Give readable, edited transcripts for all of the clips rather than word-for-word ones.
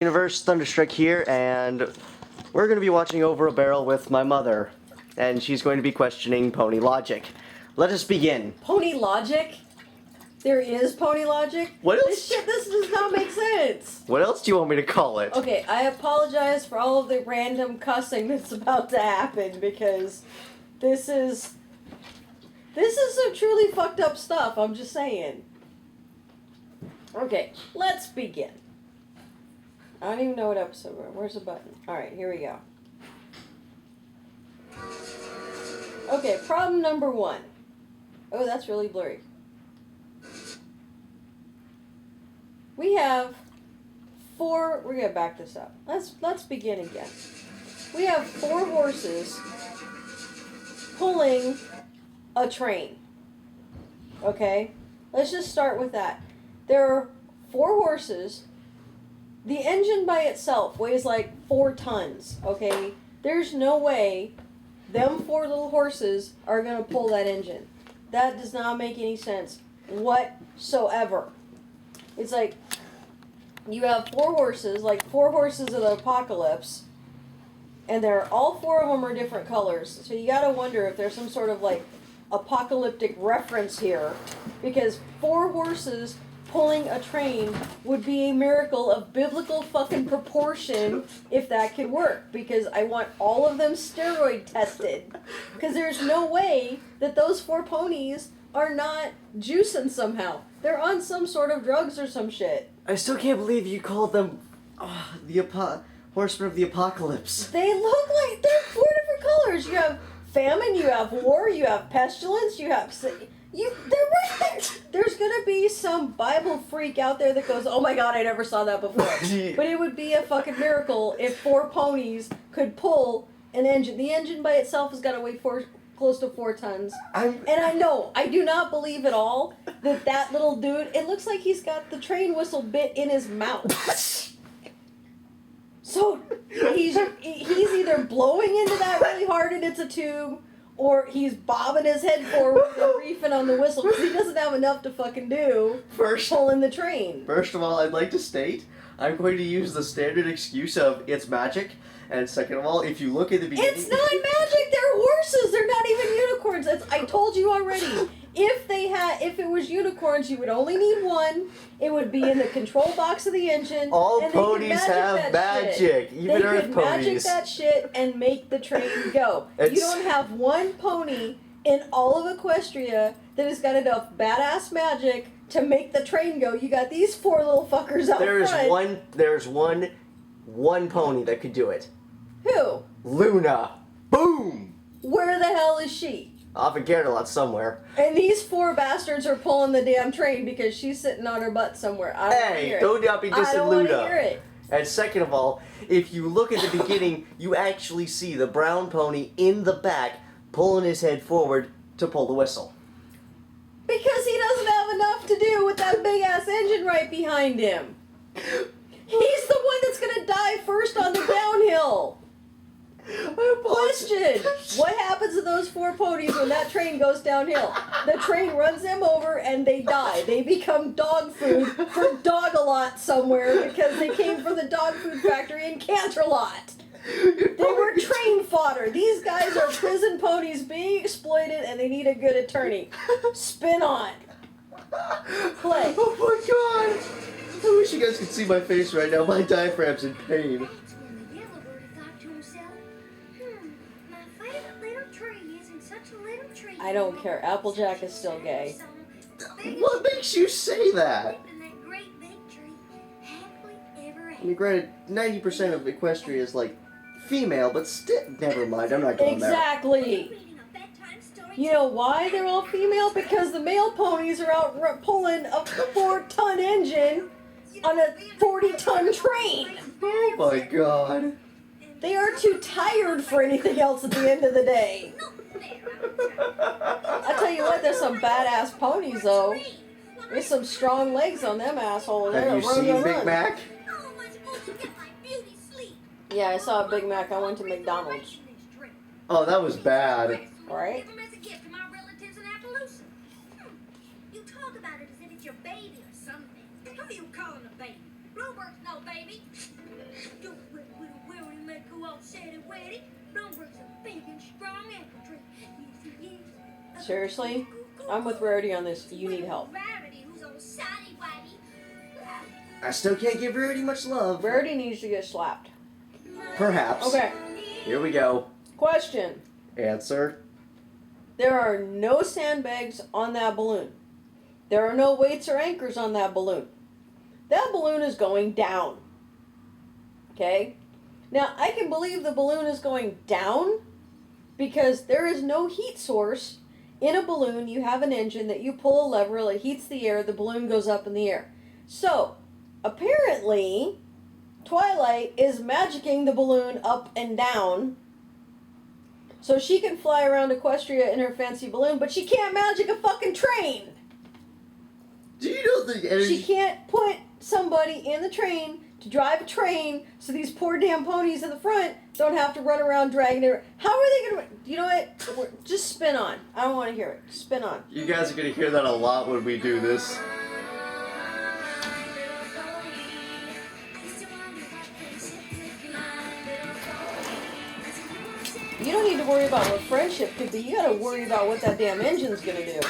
Universe, Thunderstruck here, and we're going to be watching Over a Barrel with my mother, and she's going to be questioning pony logic. Let us begin. Pony logic? There is pony logic? What else? This does not make sense. What else do you want me to call it? Okay, I apologize for all of the random cussing that's about to happen, because this is some truly fucked up stuff, I'm just saying. Okay, let's begin. I don't even know what episode we're in. Where's the button? Alright, here we go. Okay, problem number 1. Oh, that's really blurry. We have 4, we're gonna back this up. Let's begin again. We have 4 horses pulling a train. Okay? Let's just start with that. There are 4 horses. The engine by itself weighs like 4 tons, okay? There's no way them 4 little horses are gonna pull that engine. That does not make any sense whatsoever. It's like, you have 4 horses, like 4 horses of the apocalypse, and all 4 of them are different colors. So you gotta wonder if there's some sort of like apocalyptic reference here, because 4 horses pulling a train would be a miracle of biblical fucking proportion if that could work, because I want all of them steroid tested, because there's no way that those 4 ponies are not juicing somehow. They're on some sort of drugs or some shit. I still can't believe you called them the Horsemen of the Apocalypse. They look like they're 4 different colors. You have famine, you have war, you have pestilence, you have... they're right there. There's gonna be some Bible freak out there that goes, oh my god, I never saw that before. But it would be a fucking miracle if 4 ponies could pull an engine. The engine by itself has got to weigh close to 4 tons. And I do not believe at all that little dude, it looks like he's got the train whistle bit in his mouth. So he's either blowing into that really hard and it's a tube, or he's bobbing his head forward and reefing on the whistle, because he doesn't have enough to fucking do pulling the train. First of all, I'd like to state, I'm going to use the standard excuse of it's magic. And second of all, if you look at the beginning... It's not magic! They're horses! They're not even unicorns! I told you already. If it was unicorns, you would only need 1. It would be in the control box of the engine. All ponies have magic. Even Earth ponies. They could magic that shit and make the train go. You don't have 1 pony in all of Equestria that has got enough badass magic to make the train go. You got these 4 little fuckers out front. There's one pony that could do it. Who? Luna. Boom! Where the hell is she? Off in Canterlot somewhere. And these 4 bastards are pulling the damn train because she's sitting on her butt somewhere. I don't Hey, don't be dissing Luna. I don't want to hear it. And second of all, if you look at the beginning, you actually see the brown pony in the back pulling his head forward to pull the whistle. Because he doesn't have enough to do with that big-ass engine right behind him. He's the one that's going to die first on the downhill. Question: what happens to those 4 ponies when that train goes downhill? The train runs them over and they die. They become dog food for Dog-a-Lot somewhere because they came from the dog food factory in Canterlot. They were train fodder. These guys are prison ponies being exploited and they need a good attorney. Spin on. Play. Oh my god! I wish you guys could see my face right now. My diaphragm's in pain. I don't care. Applejack is still gay. What makes you say that? I mean, granted, 90% of Equestria is like female, but still, never mind. I'm not going there. Exactly. You know why they're all female? Because the male ponies are out pulling a 4-ton engine on a 40-ton train. Oh my god. They are too tired for anything else at the end of the day. I tell you what, there's some badass ponies though. There's some strong legs on them assholes. Have you seen Big Mac? Yeah, I saw a Big Mac. I went to McDonald's. Oh, that was bad. Right? You talk about it as if it's your baby or something. Who are you calling a baby? Bluebird's no baby. Seriously? I'm with Rarity on this. You need help. I still can't give Rarity much love. Rarity needs to get slapped. Perhaps. Okay. Here we go. Question. Answer. There are no sandbags on that balloon. There are no weights or anchors on that balloon. That balloon is going down. Okay? Now, I can believe the balloon is going down because there is no heat source in a balloon. You have an engine that you pull a lever, it heats the air, the balloon goes up in the air. So, apparently, Twilight is magicking the balloon up and down so she can fly around Equestria in her fancy balloon, but she can't magic a fucking train. Do you know the energy? She can't put somebody in the train to drive a train so these poor damn ponies in the front don't have to run around dragging it. How are they going to... You know what? Just spin on. I don't want to hear it. Spin on. You guys are going to hear that a lot when we do this. You don't need to worry about what friendship could be. You got to worry about what that damn engine's going to do.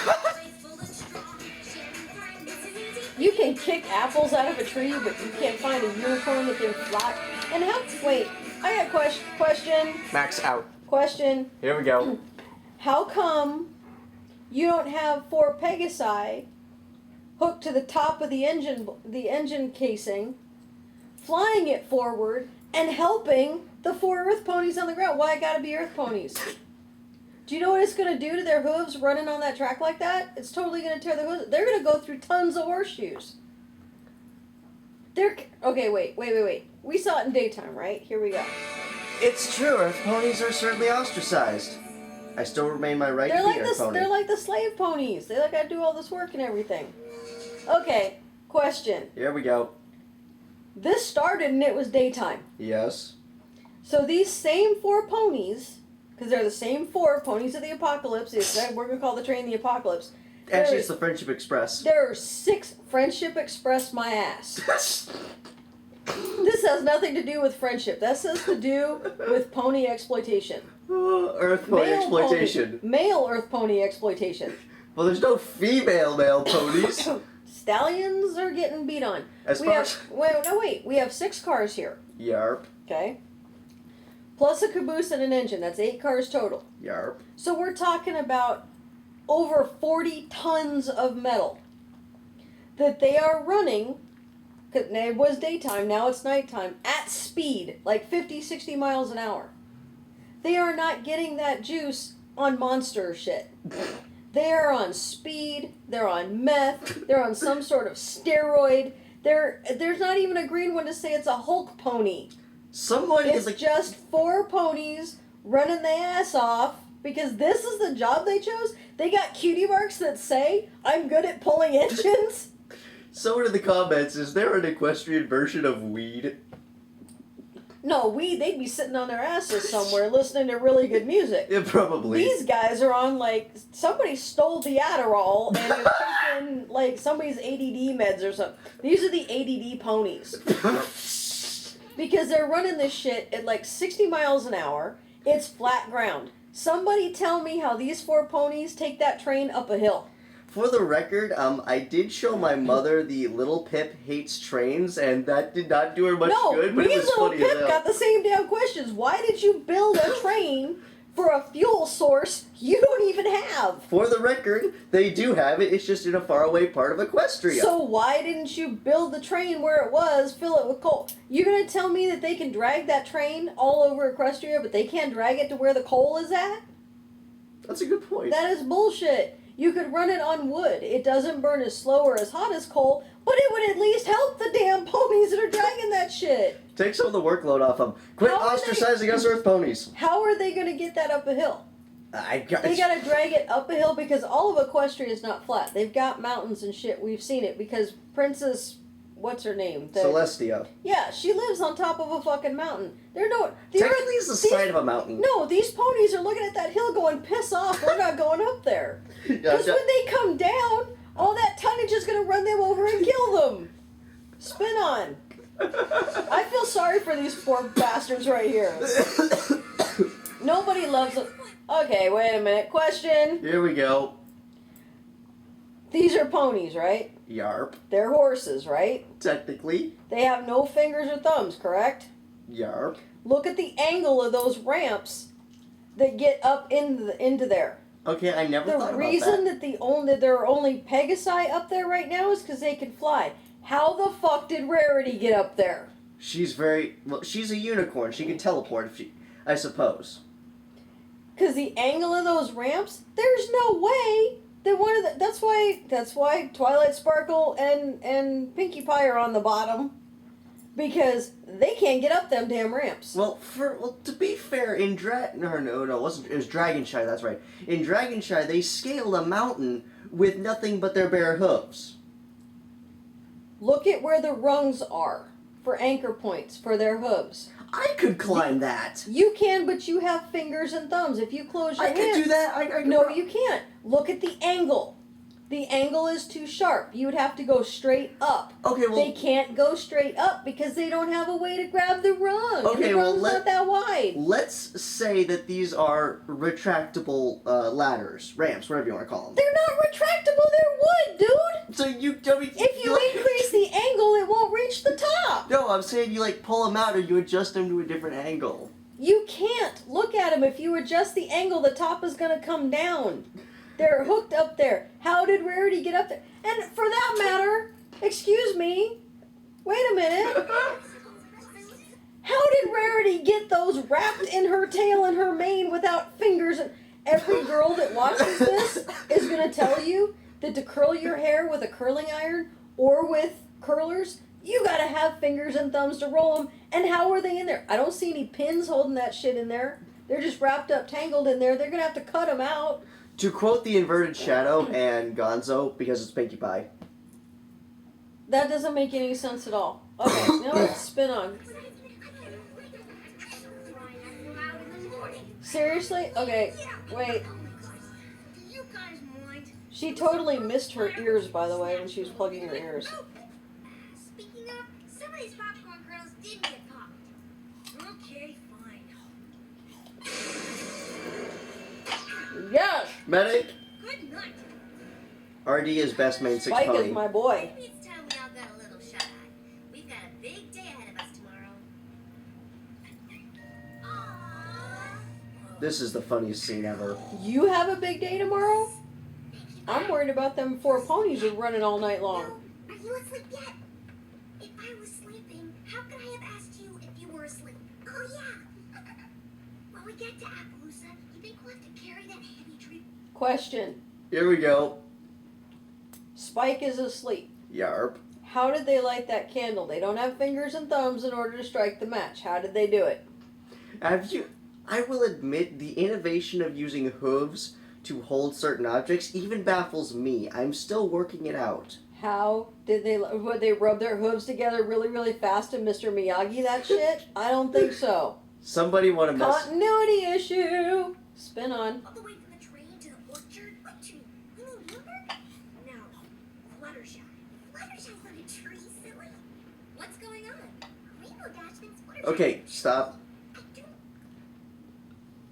You can kick apples out of a tree, but you can't find a unicorn that can fly. And how... Wait, I got a question. Max out. Question. Here we go. How come you don't have 4 Pegasi hooked to the top of the engine casing, flying it forward, and helping the 4 Earth ponies on the ground? Why it gotta be Earth ponies? Do you know what it's gonna do to their hooves running on that track like that? It's totally gonna tear their hooves. They're gonna go through tons of horseshoes. Okay, wait. We saw it in daytime, right? Here we go. It's true, Earth ponies are certainly ostracized. I still remain my right to be Earth pony. They're like the slave ponies. They gotta do all this work and everything. Okay, question. Here we go. This started and it was daytime. Yes. So these same 4 ponies, because they're the same 4 ponies of the apocalypse, we're going to call the train the apocalypse. Actually, it's the Friendship Express. There are 6 Friendship Express my ass. This has nothing to do with friendship. That has to do with pony exploitation. Earth pony exploitation. Male Earth pony exploitation. Well, there's no female male ponies. Stallions are getting beat on. We have 6 cars here. Yarp. Okay. Plus a caboose and an engine. That's 8 cars total. Yarp. So we're talking about over 40 tons of metal that they are running, because it was daytime, now it's nighttime, at speed, like 50, 60 miles an hour. They are not getting that juice on monster shit. They're on speed, they're on meth, they're on some sort of steroid. There's not even a green one to say it's a Hulk pony. It's just 4 ponies running their ass off because this is the job they chose. They got cutie marks that say, I'm good at pulling engines. Someone in the comments, is there an equestrian version of weed? No, they'd be sitting on their asses somewhere listening to really good music. Yeah, probably. These guys are on, like, somebody stole the Adderall and they're taking, like, somebody's ADD meds or something. These are the ADD ponies. Because they're running this shit at like 60 miles an hour. It's flat ground. Somebody tell me how these 4 ponies take that train up a hill. For the record, I did show my mother the Little Pip Hates Trains, and that did not do her much good, but it was funny as hell. Little Pip got the same damn questions. Why did you build a train for a fuel source you don't even have? For the record, they do have it. It's just in a faraway part of Equestria. So why didn't you build the train where it was, fill it with coal? You're going to tell me that they can drag that train all over Equestria, but they can't drag it to where the coal is at? That's a good point. That is bullshit. You could run it on wood. It doesn't burn as slow or as hot as coal, but it would at least help the damn ponies that are dragging that shit. Take some of the workload off them. Quit ostracizing us Earth ponies. How are they going to get that up a hill? They got to drag it up a hill because all of Equestria is not flat. They've got mountains and shit. We've seen it because Princess, what's her name? Celestia. Yeah, she lives on top of a fucking mountain. Technically, it's the side of a mountain. No, these ponies are looking at that hill going, piss off, we're not going up there. Because when they come down, all that tonnage is going to run them over and kill them. Spin on. I feel sorry for these poor bastards right here. Nobody loves it. Okay, wait a minute. Question. Here we go. These are ponies, right? Yarp. They're horses, right? Technically. They have no fingers or thumbs, correct? Yarp. Look at the angle of those ramps that get up into there. Okay, I never thought about that. The reason that there are only Pegasi up there right now is because they can fly. How the fuck did Rarity get up there? She's she's a unicorn. She can teleport I suppose. Because the angle of those ramps, there's no way that that's why Twilight Sparkle and Pinkie Pie are on the bottom. Because they can't get up them damn ramps. Well, to be fair, in it was Dragon Shy, that's right. In Dragon Shy, they scaled a mountain with nothing but their bare hooves. Look at where the rungs are for anchor points for their hooves. I could climb that. You can, but you have fingers and thumbs. If you close your hands... I could do that. No, you can't. Look at the angle. The angle is too sharp. You would have to go straight up. Okay, well... They can't go straight up because they don't have a way to grab the rung. Okay, and the rung's not that wide. Let's say that these are retractable ladders, ramps, whatever you want to call them. They're not retractable. They're wood, dude. So if you increase the angle, it won't reach the top. No, I'm saying you pull them out or you adjust them to a different angle. You can't. Look at them. If you adjust the angle, the top is going to come down. They're hooked up there. How did Rarity get up there? And for that matter, excuse me, wait a minute. How did Rarity get those wrapped in her tail and her mane without fingers? Every girl that watches this is going to tell you that to curl your hair with a curling iron or with curlers, you got to have fingers and thumbs to roll them. And how are they in there? I don't see any pins holding that shit in there. They're just wrapped up, tangled in there. They're going to have to cut them out. To quote the Inverted Shadow and Gonzo, because it's Pinkie Pie. That doesn't make any sense at all. Okay, now let's spin on. Seriously? Okay, wait. She totally missed her ears, by the way, when she was plugging her ears. Speaking of, some of these popcorn kernels did get popped. Okay, fine. Yes! Medic! Good night. RD is best main 6 Spike pony. is my boy. Maybe it's time we all got a little shut-eye. We've got a big day ahead of us tomorrow. Aww. This is the funniest scene ever. You have a big day tomorrow? I'm worried about them 4 ponies are running all night long. No, are you asleep yet? If I was sleeping, how could I have asked you if you were asleep? Oh, yeah. When we get to Appaloosa, you think we'll have to carry that heavy tree? Question. Here we go. Spike is asleep. Yarp. How did they light that candle? They don't have fingers and thumbs in order to strike the match. How did they do it? I will admit, the innovation of using hooves to hold certain objects even baffles me. I'm still working it out. How did would they rub their hooves together really, really fast and Mr. Miyagi that shit? I don't think so. Somebody want to mess... Continuity issue. Spin on. All the way from the train to the orchard? What tree? You mean Bloomberg? No. Fluttershy. Fluttershy's not a tree, silly. What's going on? Rainbow Dash thinks Fluttershy... Okay, stop.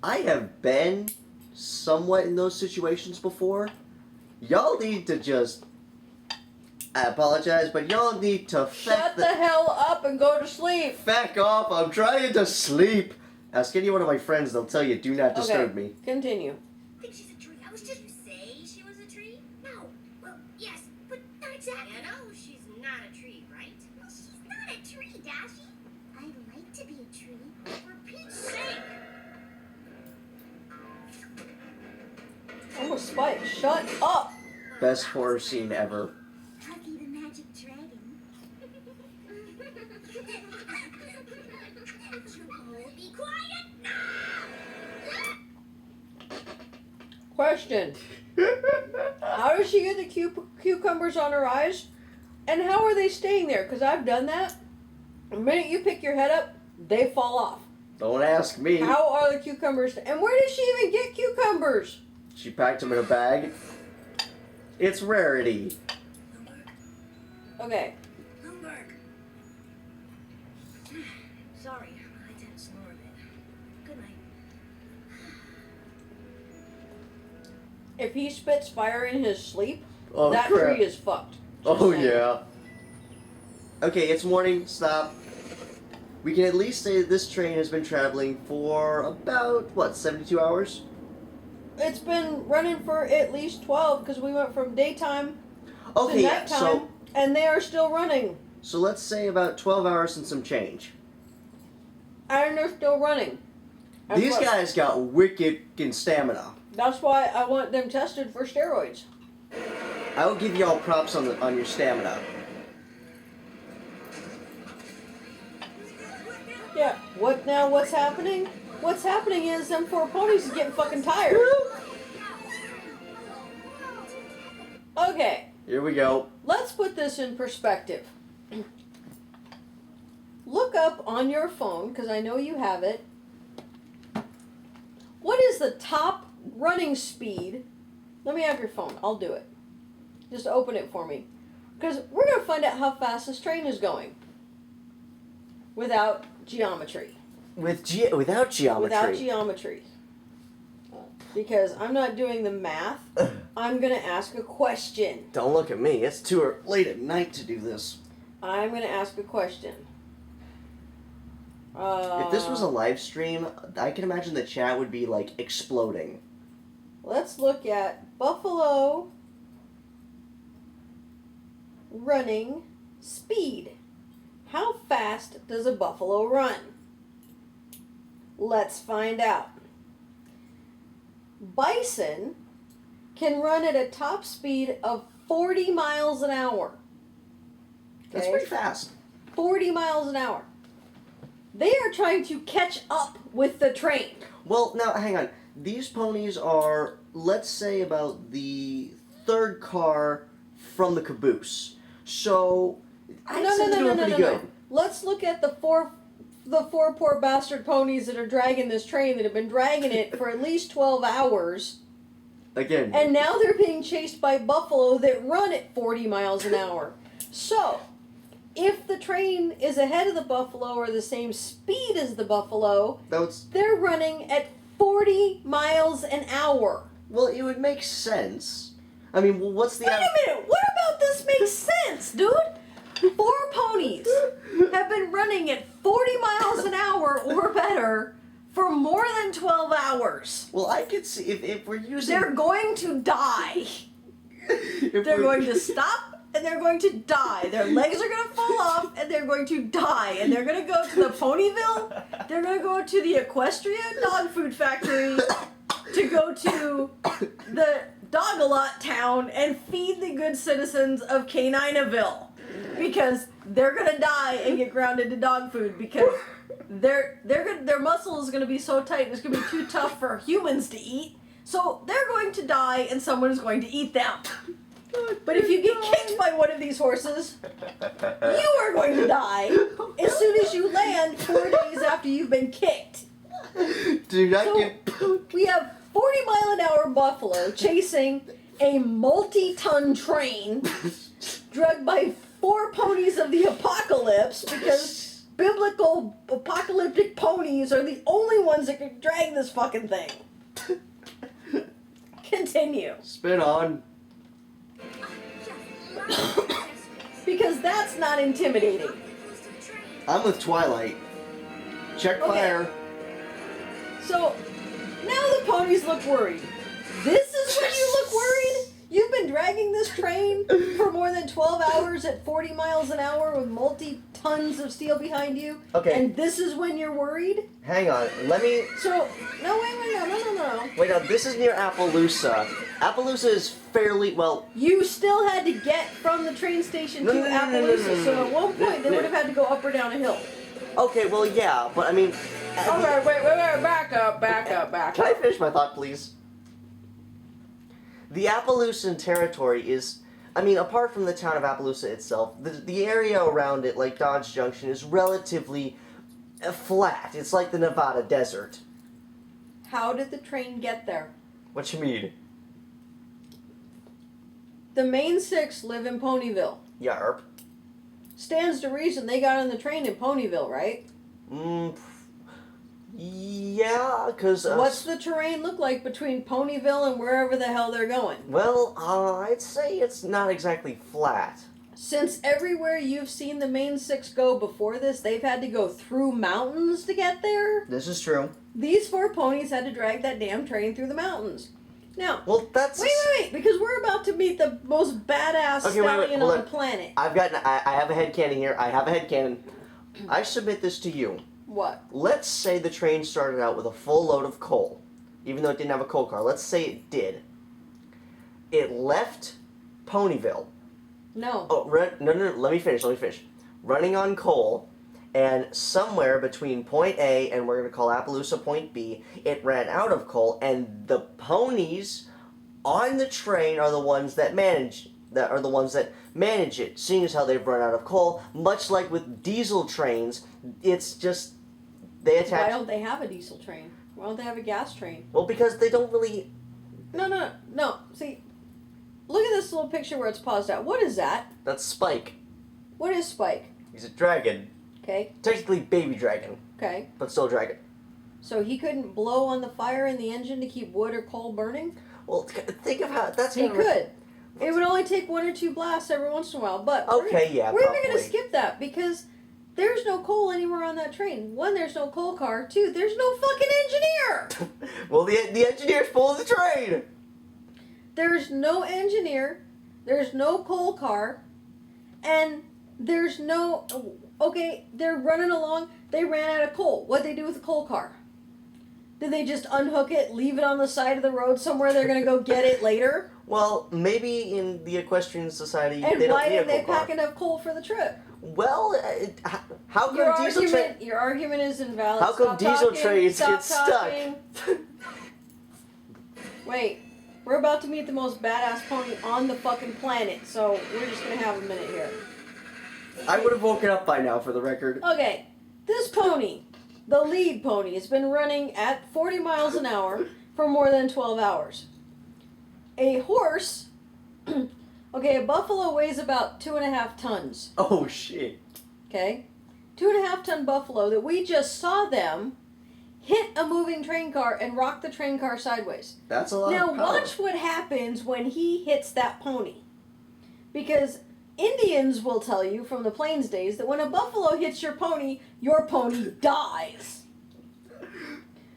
I have been somewhat in those situations before. Y'all need to just... I apologize, but y'all need to... Shut the hell up and go to sleep. Feck off, I'm trying to sleep. Ask any one of my friends, they'll tell you, do not disturb me. Continue. I think she's a tree. I was just... Did you say she was a tree? No. Well, yes, but not exactly. You know she's not a tree, right? Well, she's not a tree, Dashi. I'd like to be a tree. For Pete's sake. Oh, Spike, shut up. Best horror scene ever. Huggy the magic dragon. Would you all be quiet now? Question. How does she get the cucumbers on her eyes? And how are they staying there? Because I've done that. The minute you pick your head up, they fall off. Don't ask me. How are the cucumbers? And where did she even get cucumbers? She packed them in a bag. It's Rarity. Okay. Bloomberg. Sorry, I tend to snore a bit. Good night. If he spits fire in his sleep, Oh, that crap. tree is fucked. Just Oh, saying. yeah. Okay, it's morning. Stop. We can at least say that this train has been traveling for about, 72 hours? It's been running for at least 12 because we went from daytime Okay, to yeah, nighttime, and they are still running. so let's say about 12 hours and some change. And they're still running. That's These what- guys got wicked stamina. That's why I want them tested for steroids. I will give y'all props on your stamina. Yeah. What's happening? What's happening is them 4 ponies is getting fucking tired. Okay. Here we go. Let's put this in perspective. Look up on your phone, because I know you have it. What is the top running speed? Let me have your phone. I'll do it. Just open it for me. Because we're going to find out how fast this train is going. Without geometry. Without geometry. Without geometry. Because I'm not doing the math. I'm going to ask a question. Don't look at me. It's too late at night to do this. I'm going to ask a question. If this was a live stream, I can imagine the chat would be like exploding. Let's look at buffalo running speed. How fast does a buffalo run? Let's find out. Bison can run at a top speed of 40 miles an hour. That's pretty fast. 40 miles an hour. They are trying to catch up with the train. Well, now, hang on. These ponies are, let's say, about the third car from the caboose. So, I'd say they're doing pretty good. Let's look at the four poor bastard ponies that are dragging this train that have been dragging it for at least 12 hours. Again. And now they're being chased by buffalo that run at 40 miles an hour. So, if the train is ahead of the buffalo or the same speed as the buffalo, they're running at 40 miles an hour. Well, it would make sense. I mean, well, what's the... Wait a minute, what about this makes sense, dude? 4 ponies have been running at 40 miles an hour or better for more than 12 hours. Well, I could see if we're using... They're going to die. They're going to stop and they're going to die. Their legs are going to fall off and they're going to die. And they're going to go to the Ponyville. They're going to go to the Equestria dog food factory to go to the Dog-a-Lot town and feed the good citizens of Canineville. Because they're going to die and get ground into dog food because their muscle is going to be so tight it's going to be too tough for humans to eat. So they're going to die and someone is going to eat them. But if you get kicked by one of these horses, you are going to die as soon as you land 4 days after you've been kicked. Do not So, get... We have 40-mile-an-hour buffalo chasing a multi-ton train dragged by 4 ponies of the apocalypse because biblical apocalyptic ponies are the only ones that can drag this fucking thing. Continue. Spin on. Because that's not intimidating. I'm with Twilight. Check Okay. fire. So, now the ponies look worried. This is when you look worried? You've been dragging this train for more than 12 hours at 40 miles an hour with multi-tons of steel behind you? Okay. And this is when you're worried? Hang on. Let me... So, no, wait, no. Wait, now, this is near Appaloosa. Appaloosa is fairly, well... You still had to get from the train station to Appaloosa, so at one point they would have had to go up or down a hill. Okay, well, yeah, but I mean... Okay, wait, back up. Can I finish my thought, please? The Appaloosan territory is... I mean, apart from the town of Appaloosa itself, the area around it, like Dodge Junction, is relatively flat. It's like the Nevada desert. How did the train get there? What you mean? The main 6 live in Ponyville. Yarp. Stands to reason they got on the train in Ponyville, right? Yeah, Yeah, because... What's the terrain look like between Ponyville and wherever the hell they're going? Well, I'd say it's not exactly flat. Since everywhere you've seen the main six go before this, they've had to go through mountains to get there. This is true. These 4 ponies had to drag that damn train through the mountains. Now, well, that's... Wait, because we're about to meet the most badass stallion on the planet. I have a headcanon here. I have a headcanon. I submit this to you. What? Let's say the train started out with a full load of coal, even though it didn't have a coal car. Let's say it did. It left Ponyville. No. Oh, no, let me finish. Running on coal, and somewhere between point A and we're going to call Appaloosa point B, it ran out of coal, and the ponies on the train are the ones that manage it, seeing as how they've run out of coal. Much like with diesel trains, it's just they attach. Why don't they have a diesel train? Why don't they have a gas train? Well, because they don't really. No. See, look at this little picture where it's paused out. What is that? That's Spike. What is Spike? He's a dragon. Okay. Technically baby dragon. Okay. But still a dragon. So he couldn't blow on the fire in the engine to keep wood or coal burning? Well, think of how that's. He could. It would only take 1 or 2 blasts every once in a while, but we're even going to skip that because there's no coal anywhere on that train. 1, there's no coal car. 2, there's no fucking engineer. Well, the engineer's pulling the train. There's no engineer. There's no coal car, and there's no. Okay, they're running along. They ran out of coal. What'd they do with the coal car? Did they just unhook it, leave it on the side of the road somewhere? They're going to go get it later? Well, maybe in the Equestrian Society and they don't why need a didn't they coal pack car. enough coal for the trip? Well, how come diesel trains... Your argument is invalid. How come diesel trains get stuck? Wait, we're about to meet the most badass pony on the fucking planet, so we're just going to have a minute here. I would have woken up by now, for the record. Okay, this pony, the lead pony, has been running at 40 miles an hour for more than 12 hours. A horse, okay, a buffalo weighs about 2.5 tons. Oh, shit. Okay? 2.5 ton buffalo that we just saw them hit a moving train car and rock the train car sideways. That's a lot of power. Now watch what happens when he hits that pony. Because Indians will tell you from the Plains days that when a buffalo hits your pony dies.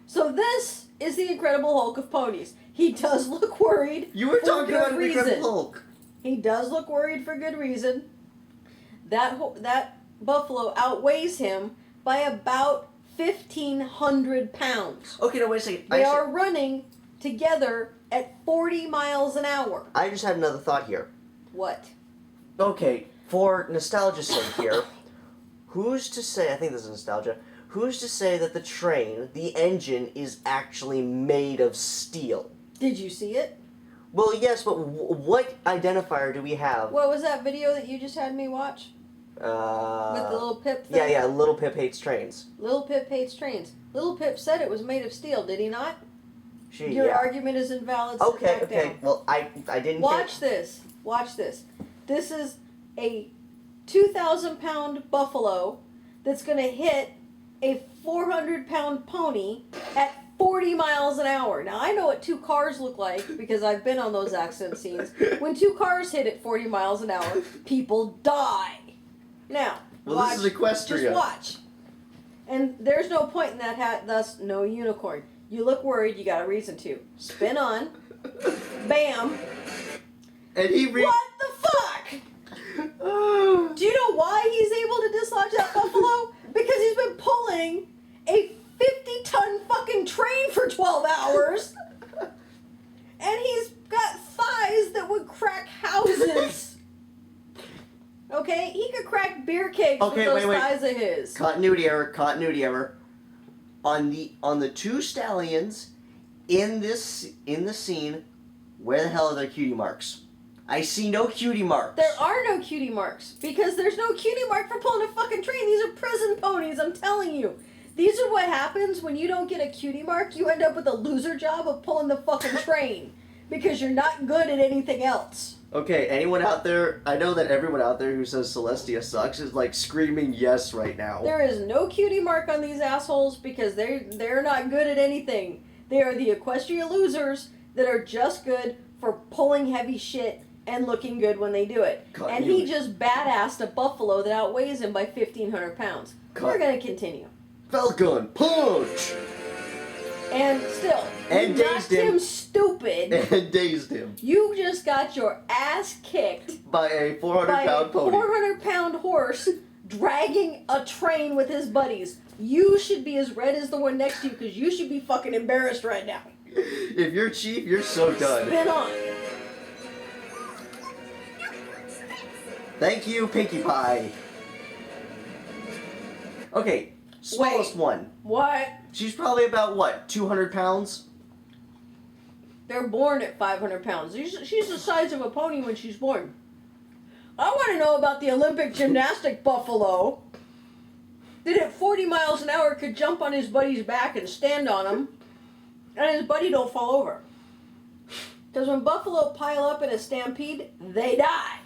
So this is the Incredible Hulk of ponies. He does look worried. You were talking about the Incredible Hulk. He does look worried for good reason. That buffalo outweighs him by about 1,500 pounds. Okay, no, wait a second. They are running together at 40 miles an hour. I just had another thought here. What? Okay, for nostalgia's sake here, who's to say, I think this is nostalgia, who's to say that the train, the engine, is actually made of steel? Did you see it? Well, yes, but what identifier do we have? What was that video that you just had me watch? With the little Pip thing? Yeah, Little Pip hates trains. Little Pip hates trains. Little Pip said it was made of steel, did he not? Your argument is invalid. Okay. Down. Well, I didn't... Watch this. This is a 2,000-pound buffalo that's going to hit a 400-pound pony at 40 miles an hour. Now, I know what 2 cars look like because I've been on those accident scenes. When 2 cars hit at 40 miles an hour, people die. Now, watch. This is Equestria. Just watch. And there's no point in that hat, thus no unicorn. You look worried, you got a reason to. Spin on. Bam. And he What the fuck? Do you know why he's able to dislodge that buffalo? Because he's been pulling a 50-ton fucking train for 12 hours. And he's got thighs that would crack houses. Okay? He could crack beer kegs with those thighs of his. Continuity error. On the 2 stallions in the scene, where the hell are their cutie marks? I see no cutie marks. There are no cutie marks because there's no cutie mark for pulling a fucking train. These are prison ponies, I'm telling you. These are what happens when you don't get a cutie mark. You end up with a loser job of pulling the fucking train because you're not good at anything else. Okay, anyone out there? I know that everyone out there who says Celestia sucks is like screaming yes right now. There is no cutie mark on these assholes because they're not good at anything. They are the Equestria losers that are just good for pulling heavy shit and looking good when they do it. And he just badassed a buffalo that outweighs him by 1,500 pounds. We're going to continue. Falcon punch! And still, and you knocked him stupid. And dazed him. You just got your ass kicked by a 400-pound pony. 400-pound horse dragging a train with his buddies. You should be as red as the one next to you because you should be fucking embarrassed right now. If you're Chief, you're so done. Spin on. Thank you, Pinkie Pie. Okay, smallest one. What? She's probably about, what, 200 pounds? They're born at 500 pounds. She's the size of a pony when she's born. I want to know about the Olympic gymnastic buffalo that at 40 miles an hour could jump on his buddy's back and stand on him, and his buddy don't fall over. Because when buffalo pile up in a stampede, they die.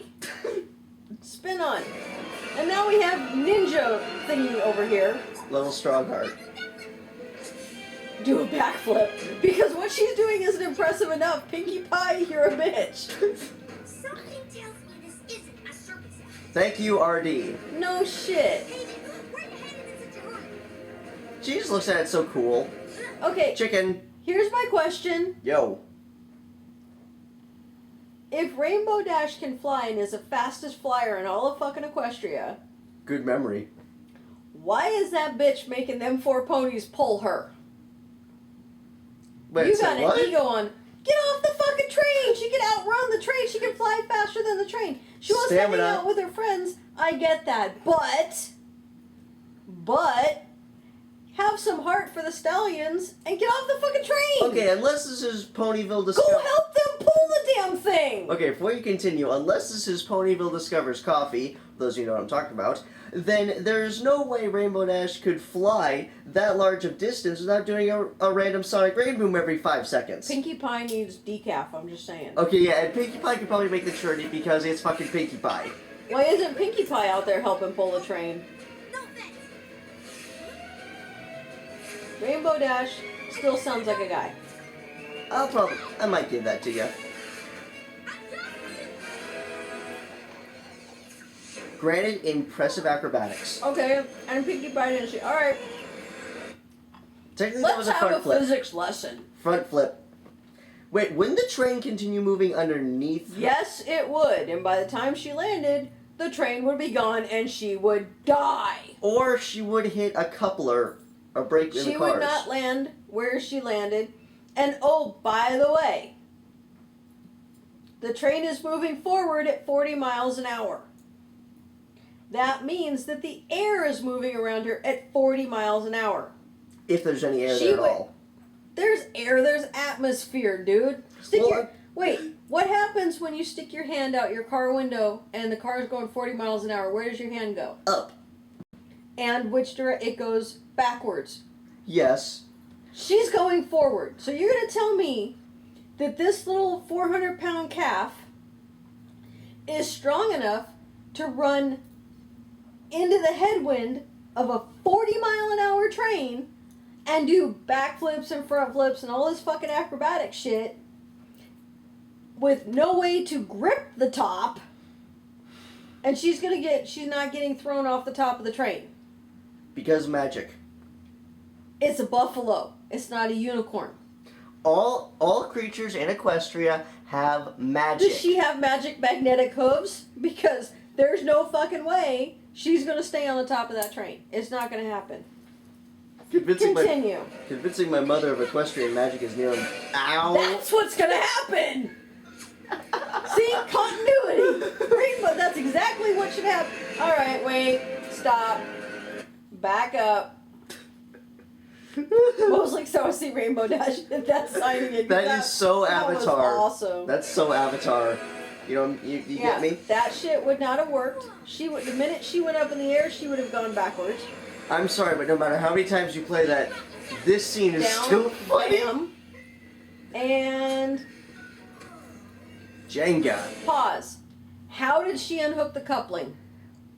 Spin on. And now we have ninja thingy over here. Little Strongheart. Do a backflip. Because what she's doing isn't impressive enough. Pinkie Pie, you're a bitch. Something tells me this isn't a circus act. Thank you, RD. No shit. Hey, where the heck is it such a hurry? She just looks at it so cool. Okay, Chicken. here's my question. Yo. If Rainbow Dash can fly and is the fastest flyer in all of fucking Equestria, Good memory. why is that bitch making them 4 ponies pull her? Wait, You so got what? an ego on. Get off the fucking train! She can outrun the train. She can fly faster than the train. She wants to hang out with her friends. I get that. But, have some heart for the stallions and get off the fucking train! Okay, unless this is Ponyville Go Discover... help them pull the damn thing! Okay, before you continue, unless this is Ponyville Discovers Coffee, those of you know what I'm talking about, then there's no way Rainbow Dash could fly that large of distance without doing a random sonic rain boom every 5 seconds. Pinkie Pie needs decaf, I'm just saying. Okay, yeah, and Pinkie Pie could probably make the journey because it's fucking Pinkie Pie. Why isn't Pinkie Pie out there helping pull the train? No thanks. Rainbow Dash still sounds like a guy. I might give that to you. Granted, impressive acrobatics. Okay, and Pinkie Pie didn't see. Alright, Technically, that was let's a have front a flip. physics lesson. Front flip. Wait, wouldn't the train continue moving underneath? Yes, it would. And by the time she landed, the train would be gone and she would die. Or she would hit a coupler or break in the She cars. would not land where she landed. And oh, by the way, the train is moving forward at 40 miles an hour. That means that the air is moving around her at 40 miles an hour. If there's any air She there at would- all. There's air, there's atmosphere, dude. Wait, what happens when you stick your hand out your car window and the car is going 40 miles an hour? Where does your hand go? Up. And which direction? It goes backwards. Yes. She's going forward. So you're going to tell me that this little 400-pound calf is strong enough to run into the headwind of a 40-mile-an-hour train and do backflips and front flips and all this fucking acrobatic shit with no way to grip the top, and she's not getting thrown off the top of the train. Because magic. It's a buffalo. It's not a unicorn. All creatures in Equestria have magic. Does she have magic magnetic hooves? Because there's no fucking way she's going to stay on the top of that train. It's not going to happen. Continue. Convincing my mother of equestrian magic is near. Ow! That's what's going to happen! See? Continuity! Rainbow, that's exactly what should happen. Alright, wait. Stop. Back up. Mostly so I see Rainbow Dash. That's signing it. That is so Avatar. Was awesome. That's so Avatar. You get me? That shit would not have worked. The minute she went up in the air, she would have gone backwards. I'm sorry, but no matter how many times you play that, this scene is Down, still funny. bam, and Jenga. Pause. How did she unhook the coupling?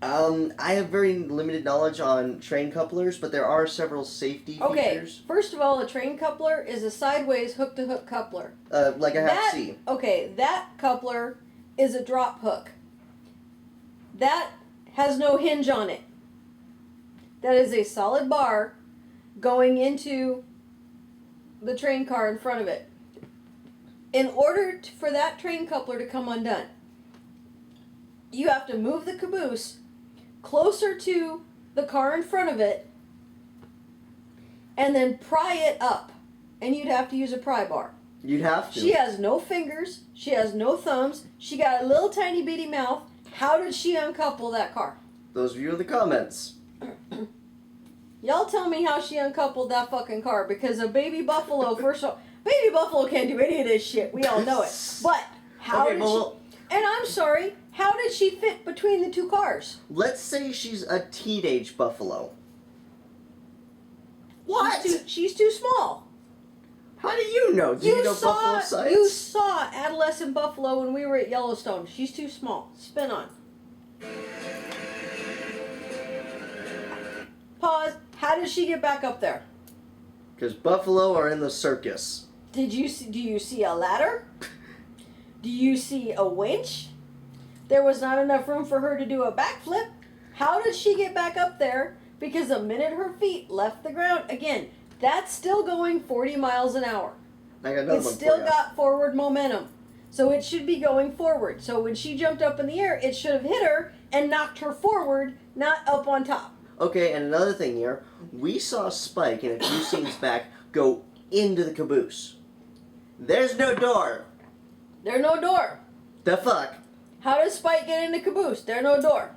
I have very limited knowledge on train couplers, but there are several safety features. First of all, a train coupler is a sideways hook-to-hook coupler. Like I have to see. Okay, that coupler is a drop hook. That has no hinge on it. That is a solid bar going into the train car in front of it. In order for that train coupler to come undone, you have to move the caboose closer to the car in front of it and then pry it up. And you'd have to use a pry bar. You'd have to. She has no fingers. She has no thumbs. She got a little tiny bitty mouth. How did she uncouple that car? Those of you in the comments. Y'all tell me how she uncoupled that fucking car, because a baby buffalo, first of all, baby buffalo can't do any of this shit. We all know it. But how did she... And I'm sorry, how did she fit between the two cars? Let's say she's a teenage buffalo. What? She's too small. How do you know? Do you know buffalo size? You saw adolescent buffalo when we were at Yellowstone. She's too small. Spin on. Pause. How did she get back up there? Because buffalo are in the circus. Do you see a ladder? Do you see a winch? There was not enough room for her to do a backflip. How did she get back up there? Because the minute her feet left the ground, again, that's still going 40 miles an hour. I got another It's one still for you. got forward momentum. So it should be going forward. So when she jumped up in the air, it should have hit her and knocked her forward, not up on top. Okay, and another thing here. We saw Spike in a few scenes back go into the caboose. There's no door. There's no door. The fuck? How does Spike get in the caboose? There's no door.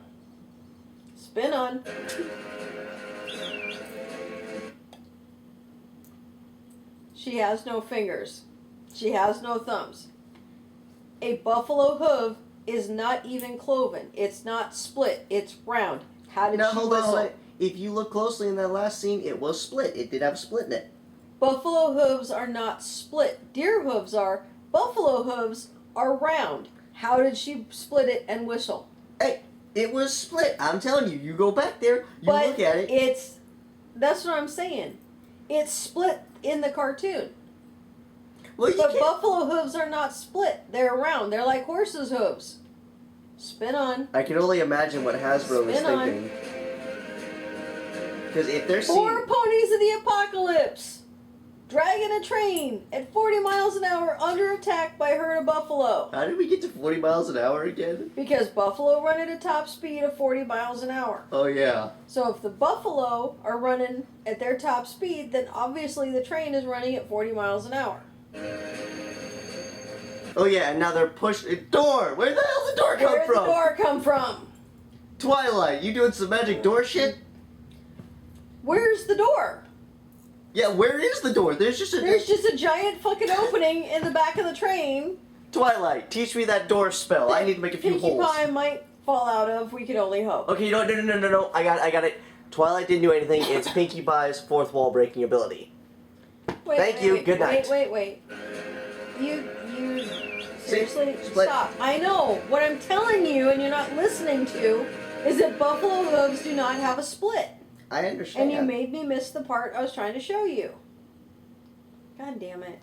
Spin on. She has no fingers. She has no thumbs. A buffalo hoof is not even cloven. It's not split. It's round. How did Now she hold whistle? on. If you look closely in that last scene, it was split. It did have a split in it. Buffalo hooves are not split. Deer hooves are. Buffalo hooves are round. How did she split it and whistle? Hey, it was split. I'm telling you. You go back there. You look at it. That's what I'm saying. It's split in the cartoon. Well, But buffalo hooves are not split. They're round. They're like horses' hooves. Spin on. I can only imagine what Hasbro is Spin on. thinking. Because if they're seeing... 4 ponies of the apocalypse. Dragging a train at 40 miles an hour under attack by a herd of buffalo. How did we get to 40 miles an hour again? Because buffalo run at a top speed of 40 miles an hour. Oh, yeah. So if the buffalo are running at their top speed, then obviously the train is running at 40 miles an hour. Oh, yeah, and now they're pushing... Door! Where the hell did the door come Where did from? the door come from? Twilight, you doing some magic door shit? Where's the door? Yeah, where is the door? There's just a giant fucking opening in the back of the train. Twilight, teach me that door spell. I need to make a few Pinkie holes. Pie might fall out of. We could only hope. Okay, no. I got it. Twilight didn't do anything. It's Pinkie Pie's fourth wall breaking ability. Thank you. Good night. Wait. You seriously Split. stop. I know. What I'm telling you, and you're not listening to, is that buffalo hooves do not have a split. I understand. And you made me miss the part I was trying to show you. God damn it.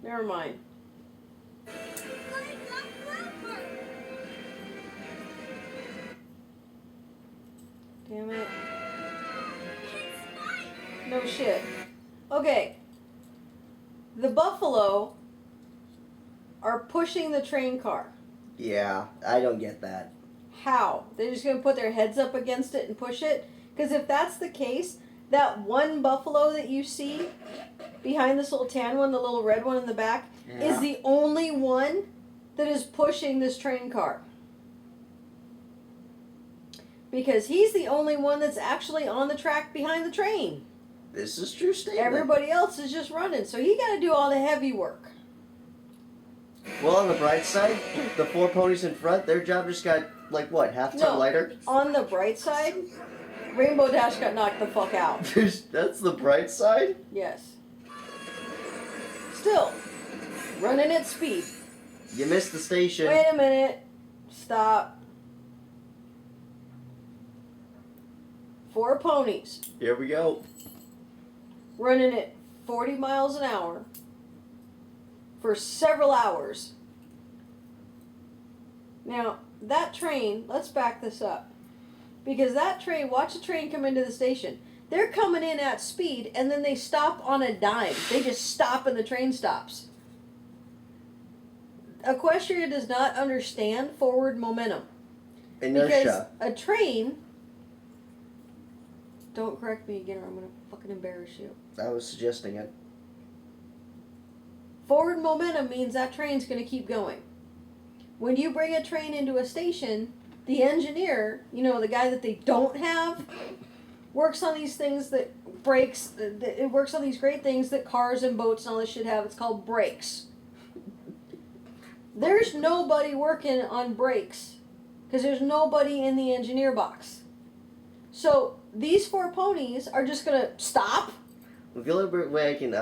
Never mind. Damn it. No shit. Okay. The buffalo are pushing the train car. Yeah, I don't get that. How? They're just going to put their heads up against it and push it? Because if that's the case, that one buffalo that you see behind this little tan one, the little red one in the back, is the only one that is pushing this train car. Because he's the only one that's actually on the track behind the train. This is true statement. Everybody else is just running, so he got to do all the heavy work. Well, on the bright side, the 4 ponies in front, their job just got, like, what, half a ton lighter? On the bright side, Rainbow Dash got knocked the fuck out. That's the bright side? Yes. Still, running at speed. You missed the station. Wait a minute. Stop. 4 ponies Here we go. running at 40 miles an hour for several hours. Now, that train, let's back this up. Because that train, watch the train come into the station. They're coming in at speed and then they stop on a dime. They just stop and the train stops. Equestria does not understand forward momentum. Inertia. Because a train... Don't correct me again or I'm going to fucking embarrass you. I was suggesting it. Forward momentum means that train's going to keep going. When you bring a train into a station, the engineer, you know, the guy that they don't have, works on these things that brakes, it works on these great things that cars and boats and all this shit have. It's called brakes. There's nobody working on brakes because there's nobody in the engineer box. So these 4 ponies are just going to stop. Well, the only way I can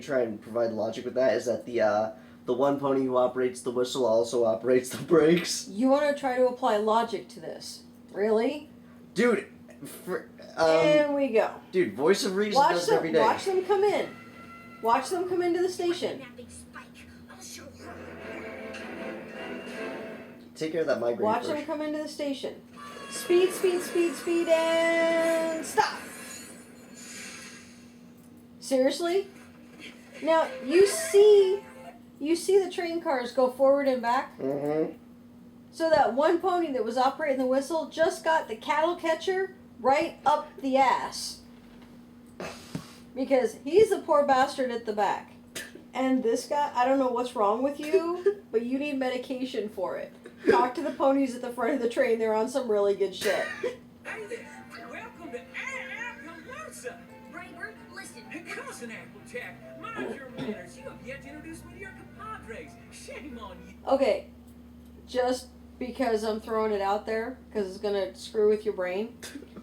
try and provide logic with that is that the one pony who operates the whistle also operates the brakes. You want to try to apply logic to this. Really? Dude, And we go. Dude, voice of reason does it every day. Watch them come in. Watch them come into the station. That big spike. I'll show her. Take care of that migraine Watch first. them come into the station. Speed, speed, speed, speed, and stop. Seriously? Now, you see the train cars go forward and back? Mm-hmm. So that one pony that was operating the whistle just got the cattle catcher right up the ass. Because he's the poor bastard at the back. And this guy, I don't know what's wrong with you, but you need medication for it. Talk to the ponies at the front of the train. They're on some really good shit. Hey there, welcome to Appaloosa. Braver, listen. Cousin Applejack, mind your manners. You have yet to introduce me to your compadres. Shame on you. Okay, just because I'm throwing it out there, because it's going to screw with your brain.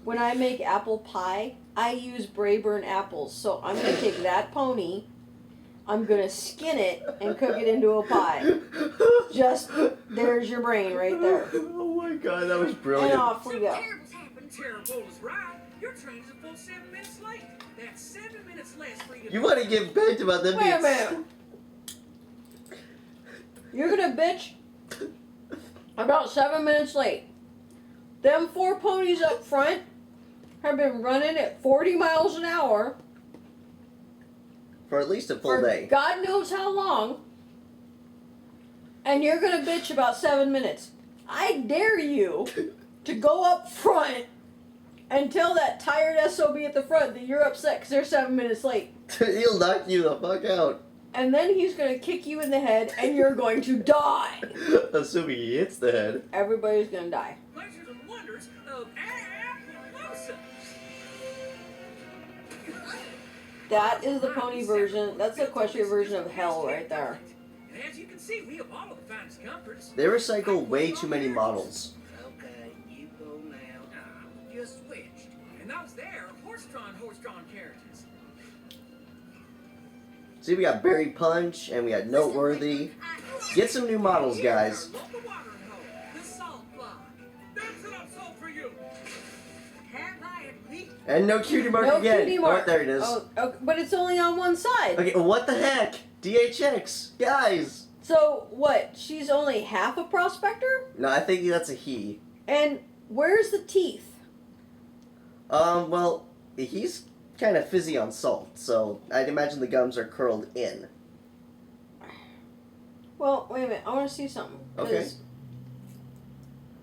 When I make apple pie, I use Brayburn apples. So I'm going to take that pony, I'm going to skin it and cook it into a pie. Just, there's your brain right there. Oh my god, that was brilliant. And off we go. Terrible's happened. Terrible is right. Your train's a full 7 minutes late. That's 7 minutes less for you. You want to get bent about them Wait a being minute. You're going to bitch about 7 minutes late. Them 4 ponies up front have been running at 40 miles an hour for at least a full for day. God knows how long. And you're going to bitch about 7 minutes. I dare you to go up front and tell that tired SOB at the front that you're upset because they're 7 minutes late. He'll knock you the fuck out. And then he's going to kick you in the head and you're going to die. Assuming he hits the head. Everybody's going to die. Pleasures and wonders of Appaloosa. That is the pony version. That's the equestrian version of hell right there. And as you can see, we have all of the finest comforts. They recycle way too many models. Okay, you go now. Just switched. And those there are horse-drawn carriages. See, we got Berry Punch and we got Noteworthy. Get some new models, guys. Local watering hole, the salt block. That's what I'm sold for you. Have I at least? And no cutie mark No again. cutie mark. Oh, there it is. Oh, but it's only on one side. Okay, what the heck? DHX, guys. So what? She's only half a prospector? No, I think that's a he. And where's the teeth? Well, he's kind of fizzy on salt, so I'd imagine the gums are curled in. Well, wait a minute. I want to see something. 'Cause- Okay.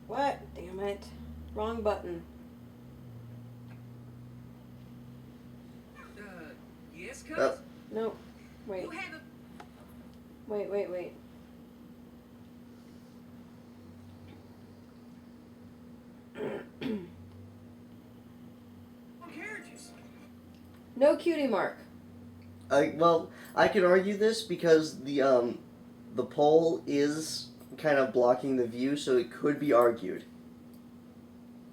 What? Damn it. Wrong button. Yes, Oh. cuz? No. Wait. You have a Wait. Carriages. No cutie mark. Well, I could argue this because the pole is kind of blocking the view, so it could be argued.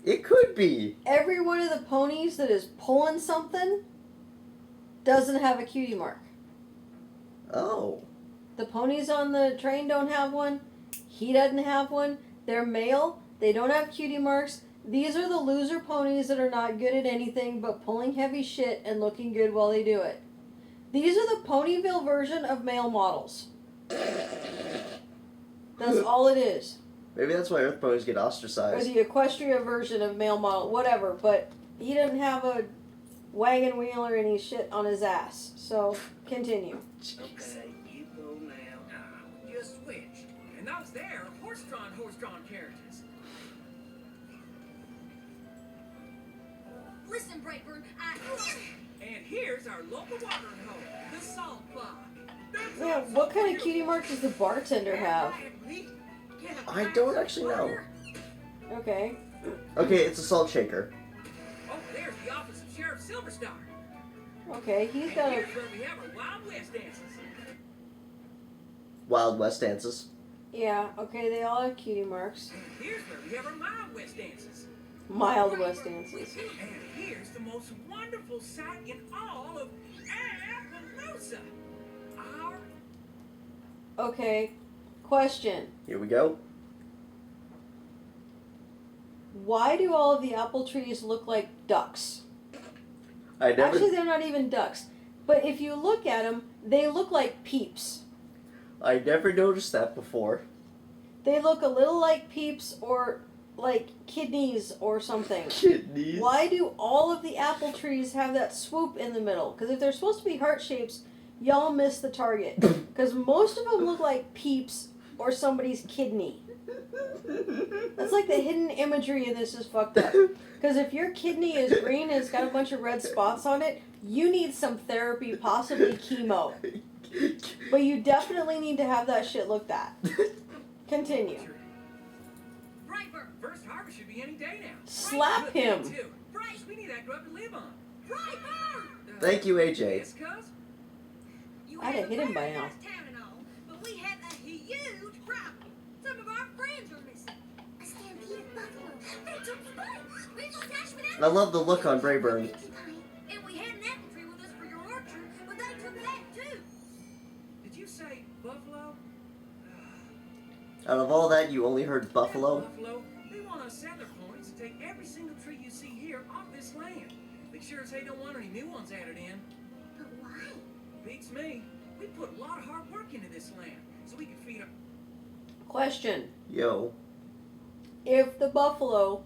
It could be. Every one of the ponies that is pulling something doesn't have a cutie mark. Oh. The ponies on the train don't have one. He doesn't have one. They're male. They don't have cutie marks. These are the loser ponies that are not good at anything but pulling heavy shit and looking good while they do it. These are the Ponyville version of male models. That's all it is. Maybe that's why Earth ponies get Or ostracized. the Equestria version of male model, whatever. But he doesn't have a wagon wheel or any shit on his ass. So, continue. Okay, you go now. We just switched. And those there are horse-drawn carriages. Listen, Brightburn, And here's our local watering hole, the salt block. Yeah, what kind of cutie mark does the bartender have? I don't actually know. Okay. Okay, it's a salt shaker. Oh, there's the office of Sheriff Silverstar. Okay, he's And got a... here's where we have our Wild West dances. Wild West dances. Yeah, okay, they all have cutie marks. And here's where we have our Mild West dances. Mild West dances. And here's the most wonderful sight in all of Appaloosa. Our Okay, question. Here we go. Why do all of the apple trees look like ducks? I never. Actually, they're not even ducks. But if you look at them, they look like peeps. I never noticed that before. They look a little like peeps or like kidneys or something. Kidneys. Why do all of the apple trees have that swoop in the middle? Because if they're supposed to be heart shapes, y'all miss the target. Because most of them look like peeps or somebody's kidney. That's like the hidden imagery in this is fucked up. Because if your kidney is green and it's got a bunch of red spots on it, you need some therapy, possibly chemo. But you definitely need to have that shit looked at. Continue. Brightburn, first harvest should be any day now. Slap him. Bryce, we need that grub to live on. Brightburn! Thank you, AJ. Yes, cuz? You I'd have hit him by now. town and all, but we have a huge problem. Some of our friends are missing. A stampede of buffalo. They took spikes. We just dashed without I love the look on Brayburn. And we had an apple tree with us for your orchard, but they took that too. Did you say buffalo? Out of all that, you only heard buffalo. Buffalo. They want us Southern ponies to take every single tree you see here off this land. They sure as they don't want any new ones added in. But why? Beats me. We put a lot of hard work into this land so we can feed our... Question. Yo. If the buffalo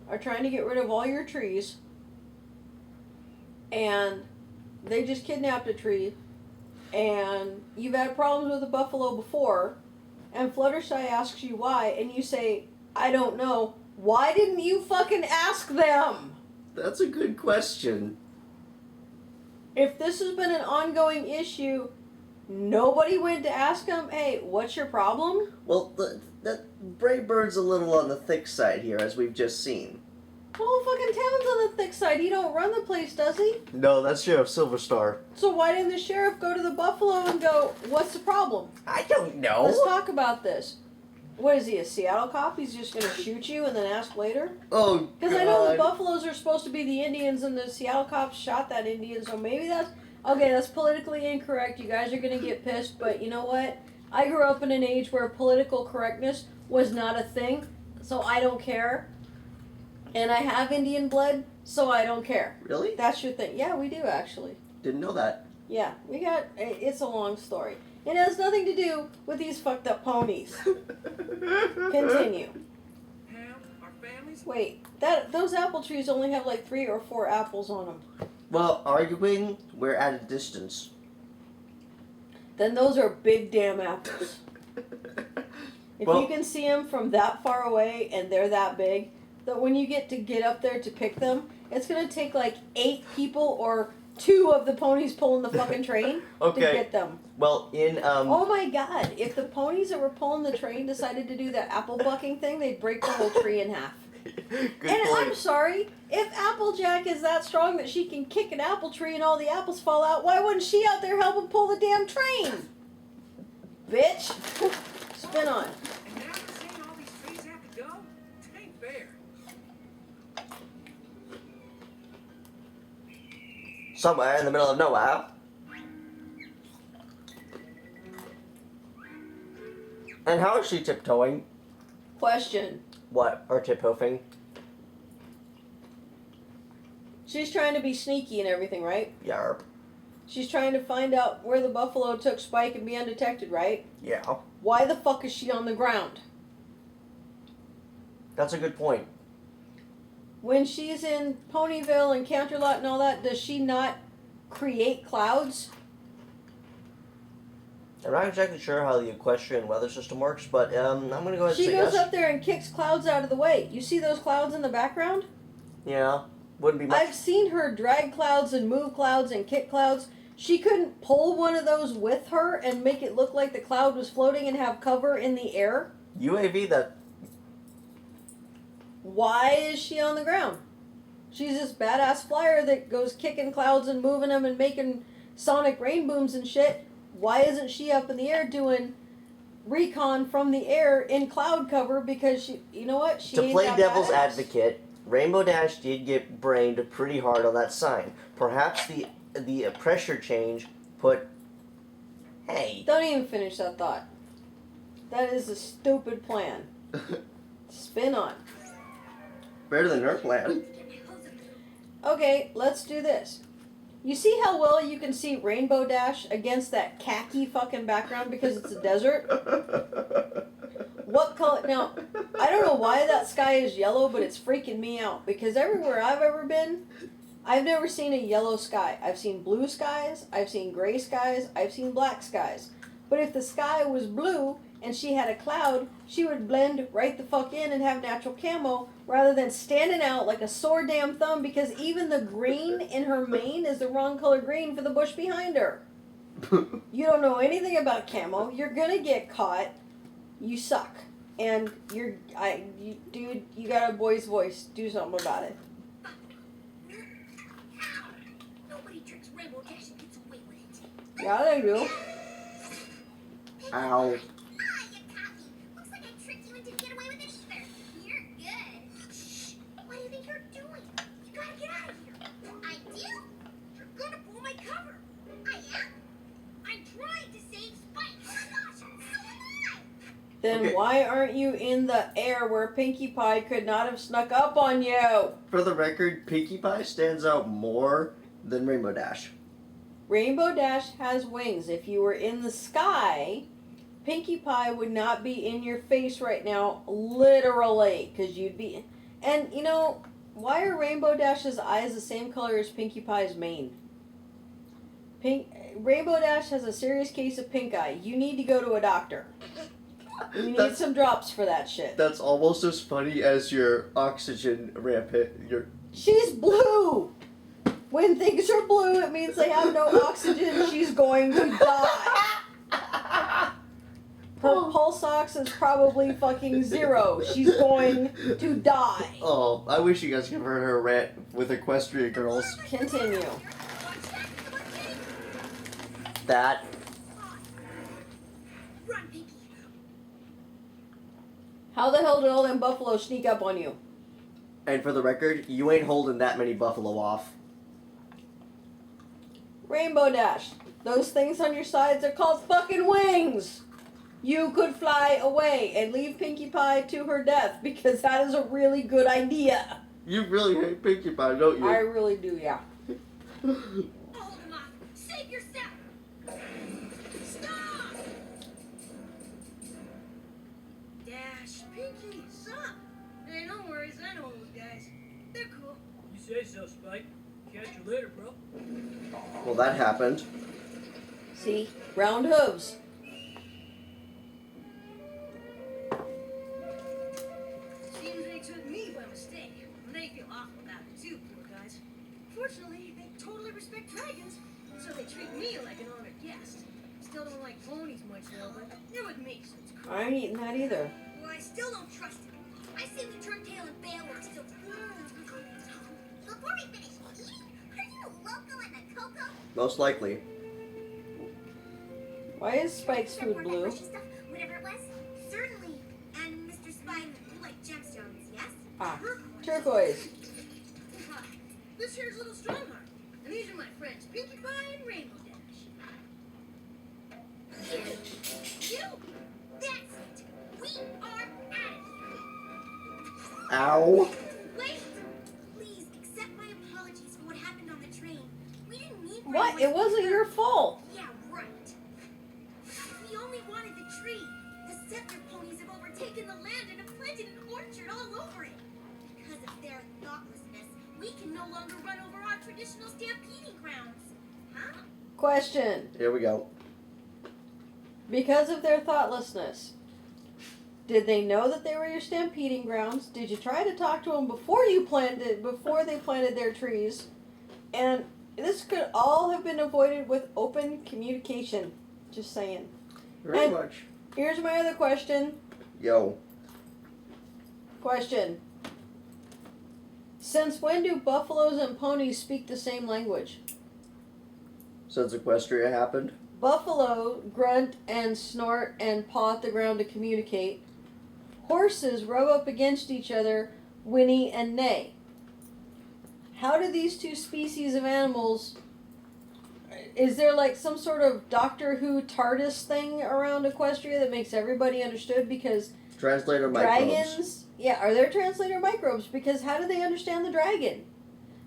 are trying to get rid of all your trees and they just kidnapped a tree and you've had problems with the buffalo before and Fluttershy asks you why and you say, I don't know, why didn't you fucking ask them? That's a good question. If this has been an ongoing issue, nobody went to ask them, hey, what's your problem? Well, that Braybird's a little on the thick side here, as we've just seen. The whole fucking town's on the thick side. He don't run the place, does he? No, that's Sheriff Silverstar. So why didn't the sheriff go to the buffalo and go, what's the problem? I don't know. Let's talk about this. What is he, a Seattle cop? He's just going to shoot you and then ask later? Oh, Because I know the buffaloes are supposed to be the Indians and the Seattle cops shot that Indian, so maybe that's... Okay, that's politically incorrect. You guys are going to get pissed, but you know what? I grew up in an age where political correctness was not a thing, so I don't care. And I have Indian blood, so I don't care. Really? That's your thing. Yeah, we do, actually. Didn't know that. Yeah, we got... It's a long story. It has nothing to do with these fucked up ponies. Continue. Ham, our families... Wait, those apple trees only have like 3 or 4 apples on them. Well, arguing, we're at a distance. Then those are big damn apples. If Well- you can see them from that far away and they're that big, that when you get up there to pick them, it's gonna take like 8 people or 2 of the ponies pulling the fucking train Okay. to get them. Well, in Oh my god, if the ponies that were pulling the train decided to do that apple bucking thing, they'd break the whole tree in half. Good And I'm point. sorry, if Applejack is that strong that she can kick an apple tree and all the apples fall out, why wasn't she out there helping pull the damn train? Bitch. Spin on. And now they're saying all these trees have to go? It ain't fair. Somewhere in the middle of nowhere. And how is she tiptoeing? Question. What? Or tiptoeing? She's trying to be sneaky and everything, right? Yarp. She's trying to find out where the buffalo took Spike and be undetected, right? Yeah. Why the fuck is she on the ground? That's a good point. When she's in Ponyville and Counterlot and all that, does she not create clouds? I'm not exactly sure how the equestrian weather system works, but I'm gonna go ahead and She say goes yes. up there and kicks clouds out of the way. You see those clouds in the background? Yeah. Wouldn't be much. I've seen her drag clouds and move clouds and kick clouds. She couldn't pull one of those with her and make it look like the cloud was floating and have cover in the air? UAV that. Why is she on the ground? She's this badass flyer that goes kicking clouds and moving them and making sonic rain booms and shit. Why isn't she up in the air doing recon from the air in cloud cover? Because she, you know what? She To ain't play that devil's badass. advocate, Rainbow Dash did get brained pretty hard on that sign. Perhaps the pressure change put. Hey. Don't even finish that thought. That is a stupid plan. Spin on. Better than her plan. Okay, let's do this. You see how well you can see Rainbow Dash against that khaki fucking background because it's a desert? What color? Now, I don't know why that sky is yellow, but it's freaking me out because everywhere I've ever been, I've never seen a yellow sky. I've seen blue skies, I've seen gray skies, I've seen black skies. But if the sky was blue and she had a cloud, she would blend right the fuck in and have natural camo rather than standing out like a sore damn thumb because even the green in her mane is the wrong color green for the bush behind her. You don't know anything about camo. You're gonna get caught. You suck. And dude, you got a boy's voice. Do something about it. Nobody drinks Rainbow Dash and gets away with it. Yeah, they do. Ow. Ah, you cocky. Looks like I tricked you and didn't get away with it either. You're good. Shh. What do you think you're doing? You gotta get out of here. I do? You're gonna pull my cover. I am? I'm trying to save Spike. Oh my gosh, so am I. Then Okay. why aren't you in the air where Pinkie Pie could not have snuck up on you? For the record, Pinkie Pie stands out more than Rainbow Dash. Rainbow Dash has wings. If you were in the sky, Pinkie Pie would not be in your face right now, literally, because you'd be. And you know, why are Rainbow Dash's eyes the same color as Pinkie Pie's mane? Rainbow Dash has a serious case of pink eye. You need to go to a doctor. You need That's- some drops for that shit. That's almost as funny as your oxygen rampant. She's blue! When things are blue, it means they have no oxygen. She's going to die. Her pulse ox is probably fucking 0. She's going to die. Oh, I wish you guys could have heard her rant with Equestria Girls. Continue. That. Run, Pinky. How the hell did all them buffaloes sneak up on you? And for the record, you ain't holding that many buffalo off. Rainbow Dash. Those things on your sides are called fucking wings. You could fly away and leave Pinkie Pie to her death because that is a really good idea. You really hate Pinkie Pie, don't you? I really do, yeah. Hold him off. Save yourself. Stop. Dash, Pinky, stop. Hey, no worries. I know those guys. They're cool. You say so, Spike. Catch you later, bro. Well, that happened. See? Round hooves. Seems they took me by mistake. And they feel awful about it too, poor guys. Fortunately, they totally respect dragons, so they treat me like an honored guest. Still don't like ponies much though, but they're with me, so it's cool. I ain't eating that either. Well, I still don't trust him. I say we turn tail and bail on so. Before we finish eating, are you loco in the cocoa? Most likely. Why is Spike's food That blue? mushy stuff, whatever it was? Certainly. And Mr. Spike, you like gemstones, yes? Ah, turquoise. This here's Little Strongheart. And these are my friends, Pinkie Pie and Rainbow Dash. You! That's it! Ow. Wait! Please accept my apologies for what happened on the train. We didn't mean for What? anyone It to wasn't be your hurt. fault. Yeah, right. We only wanted the tree. The settler ponies have overtaken the land and have planted an orchard all over it. Because of their thoughtlessness, we can no longer run over our traditional stampeding grounds. Huh? Question. Here we go. Because of their thoughtlessness, did they know that they were your stampeding grounds? Did you try to talk to them before they planted their trees? And this could all have been avoided with open communication. Just saying. Very And- much. Here's my other question. Yo. Question. Since when do buffaloes and ponies speak the same language? Since Equestria happened. Buffalo grunt and snort and paw at the ground to communicate. Horses rub up against each other, whinny and neigh. How do these two species of animals... Is there like some sort of Doctor Who TARDIS thing around Equestria that makes everybody understood? Because Translator microbes. dragons... Yeah, are there translator microbes? Because how do they understand the dragon?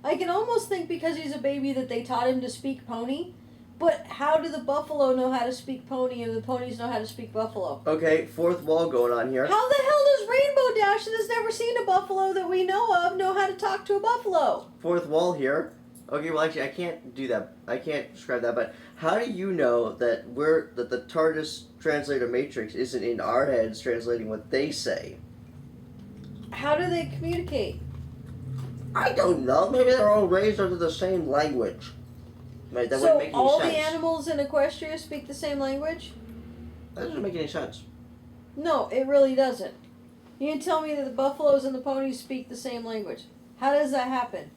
I can almost think because he's a baby that they taught him to speak pony. But how do the buffalo know how to speak pony and the ponies know how to speak buffalo? Okay, fourth wall going on here. How the hell does Rainbow Dash, that has never seen a buffalo that we know how to talk to a buffalo? Fourth wall here. Okay, well actually I can't do that. I can't describe that, but how do you know that the TARDIS translator matrix isn't in our heads translating what they say? How do they communicate? I don't know. Maybe they're all raised under the same language. Right, that So wouldn't make any all sense. the animals in Equestria speak the same language? That doesn't make any sense. No, it really doesn't. You can tell me that the buffaloes and the ponies speak the same language. How does that happen?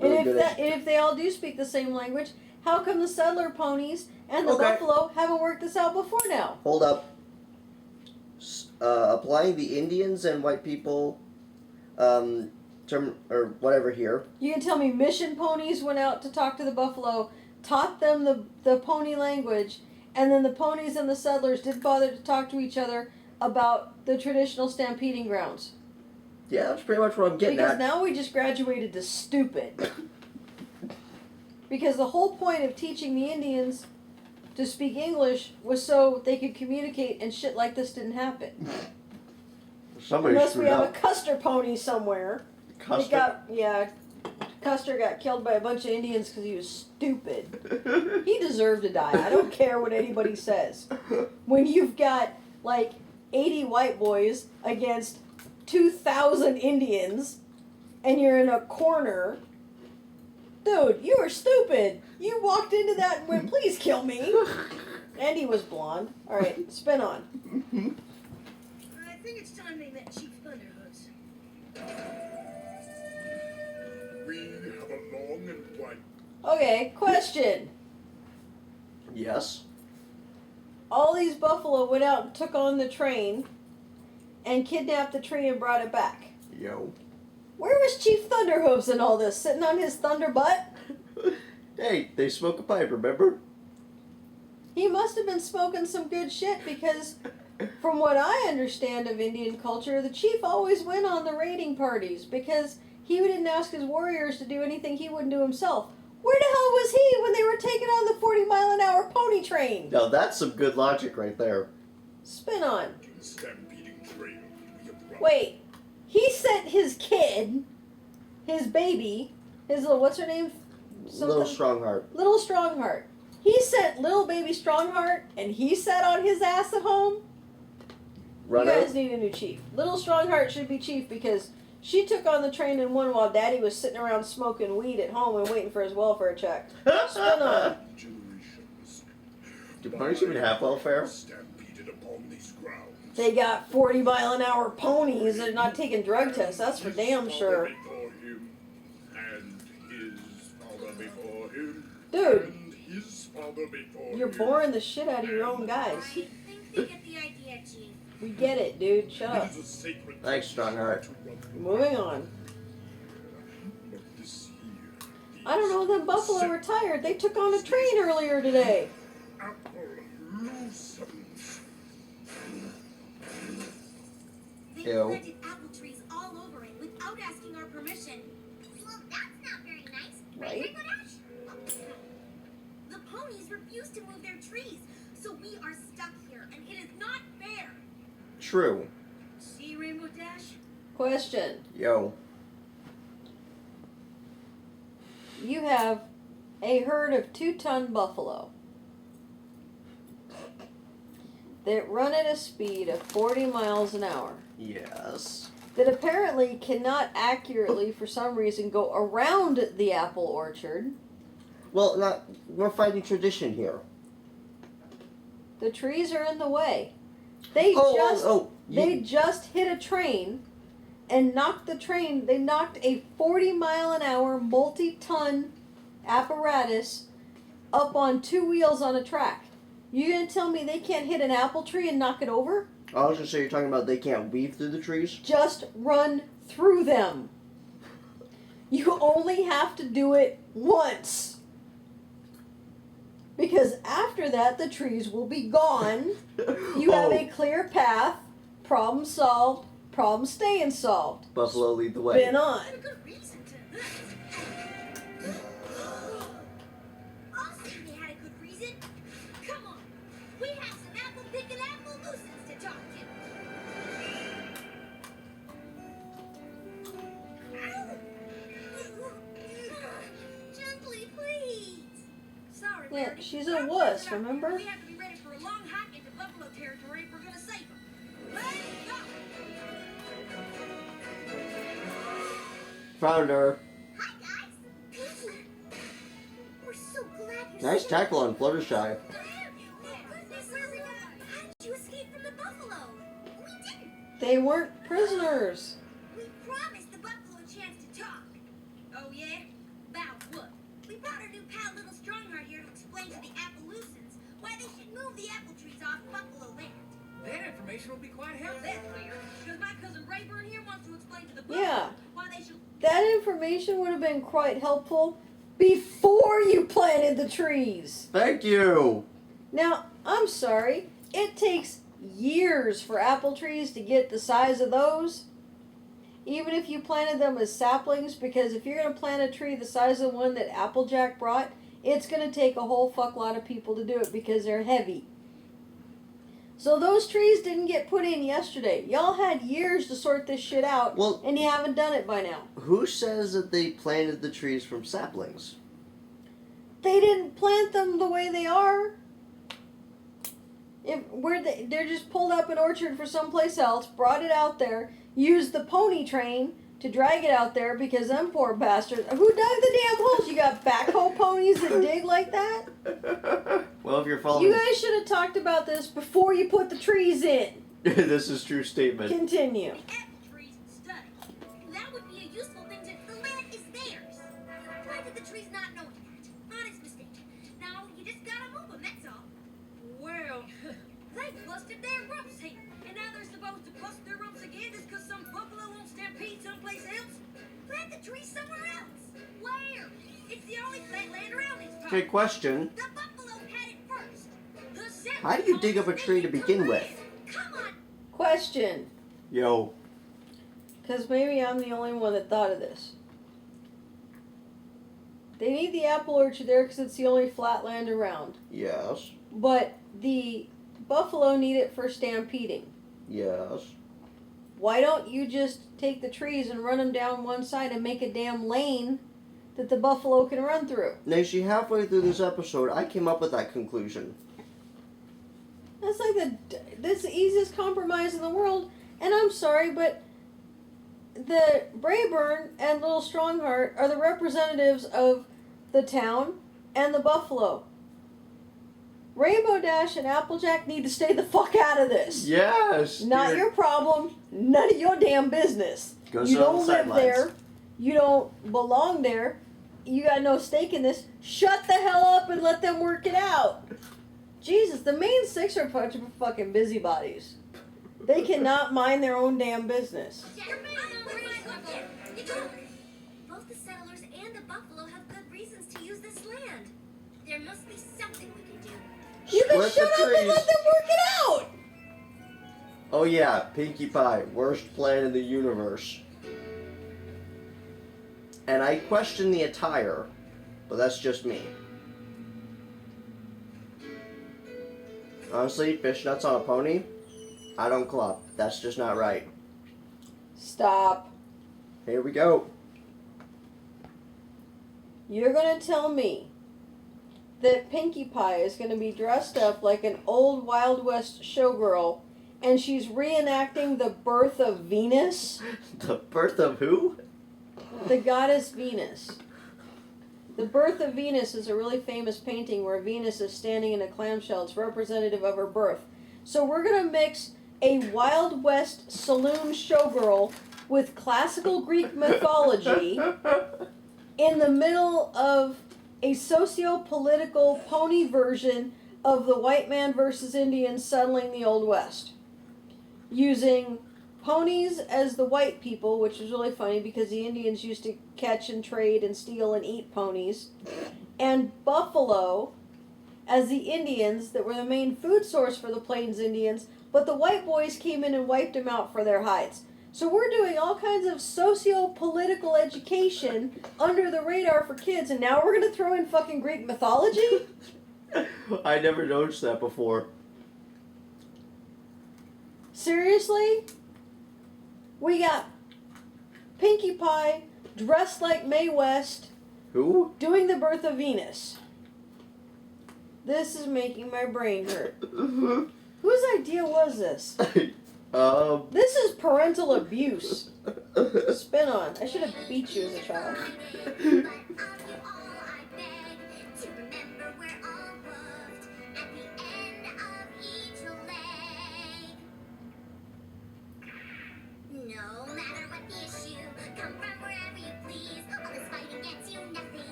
Really And good if they all do speak the same language, how come the settler ponies and the Okay. buffalo haven't worked this out before now? Hold up. Applying the Indians and white people term or whatever here. You can tell me mission ponies went out to talk to the buffalo, taught them the pony language, and then the ponies and the settlers didn't bother to talk to each other about the traditional stampeding grounds. Yeah, that's pretty much what I'm getting Because at. now we just graduated to stupid. Because the whole point of teaching the Indians to speak English was so they could communicate and shit like this didn't happen. Somebody Unless we screwed have up. a Custer pony somewhere. Custer. Custer got killed by a bunch of Indians because he was stupid. He deserved to die. I don't care what anybody says. When you've got like 80 white boys against 2,000 Indians and you're in a corner, dude, you were stupid. You walked into that and went, please kill me. And he was blonde. All right, spin on. I think it's time they met Chief Thunderhooves. We have a long and wide. Okay, question. Yes. All these buffalo went out and took on the train and kidnapped the tree and brought it back. Yo. Where was Chief Thunderhooves in all this? Sitting on his thunder butt? Hey, they smoke a pipe, remember? He must have been smoking some good shit because, from what I understand of Indian culture, the chief always went on the raiding parties because he didn't ask his warriors to do anything he wouldn't do himself. Where the hell was he when they were taking on the 40-mile-an-hour pony train? Now that's some good logic right there. Spin on. The stampeding trail. We have run. Wait, he sent his kid, his baby, his little, what's her name? Little Strongheart. Little Strongheart. He sent little baby Strongheart and he sat on his ass at home. Run You out. guys need a new chief. Little Strongheart should be chief because she took on the train and won while Daddy was sitting around smoking weed at home and waiting for his welfare check. Spin on. Generations. Do ponies even have welfare? Stampeded upon these grounds. They got 40-mile-an-hour ponies. They're not taking drug tests. That's for damn sure. Before him, and his father before him, Dude, and his father before you're him. boring the shit out of your own guys. I think they get the idea, Chief. We get it, dude. Shut up. It is a sacred Thanks, Strongheart. to run the Moving on. But this here, I don't know. Them buffalo retired. They took on a train earlier today. Appaloosa. They Ew. planted apple trees all without asking our permission. Well, that's not very nice. Right? Rainbow Dash? The ponies refuse to move their trees, so we are stuck here, and it is not fair. True. See, Rainbow Dash? Question. Yo. You have a herd of 2-ton buffalo that run at a speed of 40 miles an hour Yes. that apparently cannot accurately, for some reason, go around the apple orchard. Well, we're fighting tradition here. The trees are in the way. They They just hit a train and knocked the train. They knocked a 40-mile-an-hour multi-ton apparatus up on 2 wheels on a track. You gonna tell me they can't hit an apple tree and knock it over? I was gonna say, you're talking about they can't weave through the trees? Just run through them. You only have to do it once. Because after that, the trees will be gone. You have a clear path. Problem solved. Problem staying solved. Buffalo lead the way. Been on. What a good reason to. I'll say they had a good reason. Come on. We have some apple picking apple loosens to talk to. Gently, please. Sorry, Yeah, Verity. she's a Our wuss, plans are- remember? We have to be ready for a long hike into buffalo territory if we're gonna save them. Let's go. Found her. Hi, guys. Pinky. We're so glad you're Nice safe. tackle on Fluttershy. How did you escape from the buffalo? We didn't. They weren't prisoners. We promised the buffalo a chance to talk. Oh, yeah? About what? We brought our new pal, Little Strongheart, here to explain to the Appaloosans why they should move the apple trees off buffalo land. That information will be quite helpful. That's clear, because my cousin Rayburn here wants to explain to the buffalo Yeah. why they should. That information would have been quite helpful before you planted the trees. Thank you. Now, I'm sorry. It takes years for apple trees to get the size of those. Even if you planted them as saplings, because if you're going to plant a tree the size of the one that Applejack brought, it's going to take a whole fuck lot of people to do it because they're heavy. So those trees didn't get put in yesterday. Y'all had years to sort this shit out, Well, and you haven't done it by now. who says that they planted the trees from saplings? They didn't plant them the way they are. They're just pulled up an orchard for someplace else, brought it out there, used the pony train to drag it out there because them poor bastards. Who dug the damn holes? You got backhoe ponies that dig like that? Well, if you're following... You guys should have talked about this before you put the trees in. This is true statement. Continue. The apple trees study. That would be a useful thing to. The land is theirs. You planted the trees not knowing that. Honest mistake. Now you just gotta move them. That's all. Well, They busted their rumps here, and now they're supposed to bust their rumps again just because some buffalo won't stampede someplace else. Plant the trees somewhere else. Where? It's the only flat land around these parts. Okay, question. The buffalo had it first. The settlers How do you dig up a tree to begin with? Come on. Question. Yo. Because maybe I'm the only one that thought of this. They need the apple orchard there because it's the only flat land around. Yes. But the buffalo need it for stampeding. Yes. Why don't you just take the trees and run them down one side and make a damn lane that the buffalo can run through? Nashi, halfway through this episode, I came up with that conclusion. That's like that's the easiest compromise in the world. And I'm sorry, but the Brayburn and Little Strongheart are the representatives of the town and the buffalo. Rainbow Dash and Applejack need to stay the fuck out of this. Yes. Not your problem. None of your damn business. Go You sit on don't the live sidelines. there. You don't belong there. You got no stake in this. Shut the hell up and let them work it out. Jesus, the main six are a bunch of fucking busybodies. They cannot mind their own damn business. Both the settlers and the buffalo have good reasons to use this land. There must be something we can do. You can Split shut the up and trees. let them work it out. Oh yeah, Pinkie Pie, worst plan in the universe. And I question the attire, but that's just me. Honestly, fishnets on a pony, I don't club. That's just not right. Stop. Here we go. You're going to tell me that Pinkie Pie is going to be dressed up like an old Wild West showgirl and she's reenacting the birth of Venus? The birth of who? The goddess Venus. The Birth of Venus is a really famous painting where Venus is standing in a clamshell. It's representative of her birth. So we're going to mix a Wild West saloon showgirl with classical Greek mythology in the middle of a socio-political pony version of the white man versus Indians settling the Old West. Using ponies as the white people, which is really funny because the Indians used to catch and trade and steal and eat ponies, and buffalo as the Indians that were the main food source for the Plains Indians, but the white boys came in and wiped them out for their hides. So we're doing all kinds of socio-political education under the radar for kids, and now we're going to throw in fucking Greek mythology? I never noticed that before. Seriously? We got Pinkie Pie dressed like Mae West Who? doing the birth of Venus. This is making my brain hurt. Whose idea was this? This is parental abuse. Spin on. I should have beat you as a child.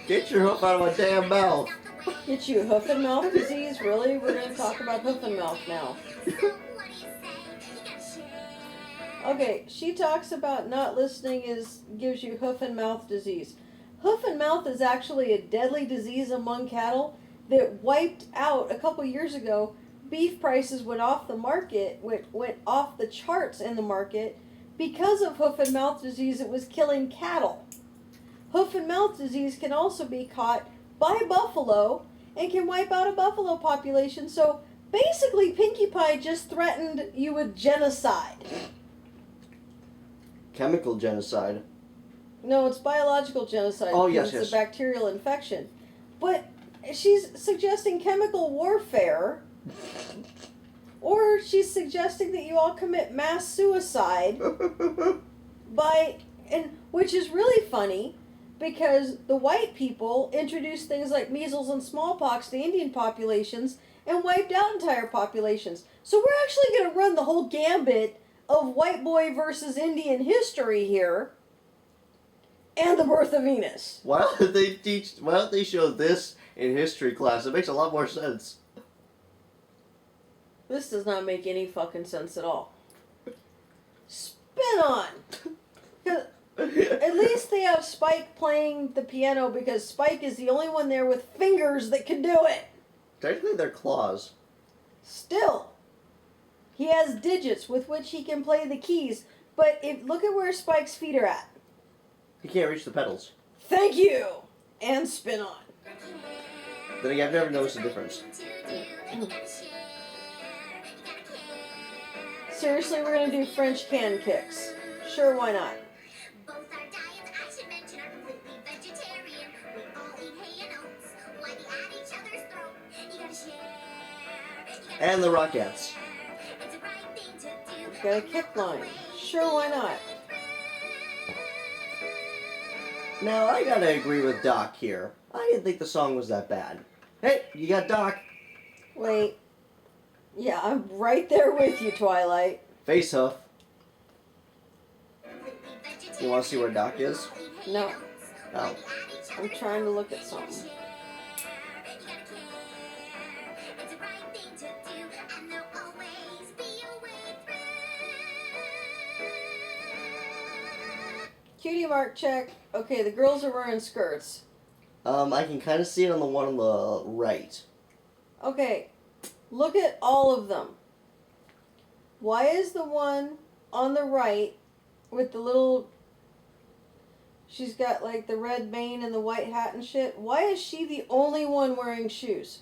Get your hoof out of my damn mouth. Get you hoof and mouth disease? Really? We're going to talk about hoof and mouth now. Okay, she talks about not listening gives you hoof and mouth disease. Hoof and mouth is actually a deadly disease among cattle that wiped out a couple years ago. Beef prices went off the market, went off the charts in the market because of hoof and mouth disease. It was killing cattle. Hoof and mouth disease can also be caught by buffalo and can wipe out a buffalo population. So basically, Pinkie Pie just threatened you with genocide. Chemical genocide. No, it's biological genocide. Oh, because yes, it's yes. a bacterial infection. But she's suggesting chemical warfare, or she's suggesting that you all commit mass suicide which is really funny because the white people introduced things like measles and smallpox to Indian populations and wiped out entire populations. So we're actually going to run the whole gambit of white boy versus Indian history here. And the birth of Venus. Why don't they show this in history class? It makes a lot more sense. This does not make any fucking sense at all. Spin on. At least they have Spike playing the piano because Spike is the only one there with fingers that can do it. Technically, they're claws. Still, he has digits with which he can play the keys. But look at where Spike's feet are at. He can't reach the pedals. Thank you. And spin on. Then again, I've never noticed the difference. Seriously, we're gonna do French can kicks. Sure, why not? Both our diets, I should mention, are completely vegetarian. We all eat hay and oats, while we at each other's throat. You gotta share. And the Rockettes. It's the right thing to do. Got a kick line. Sure, why not? Now, I gotta agree with Doc here. I didn't think the song was that bad. Hey, you got Doc. Wait. Yeah, I'm right there with you, Twilight. Face hoof. You want to see where Doc is? No, Oh. I'm trying to look at something. Cutie mark check. Okay, the girls are wearing skirts. I can kind of see it on the one on the right. Okay, look at all of them. Why is the one on the right with the little She's got like the red mane and the white hat and shit. Why is she the only one wearing shoes?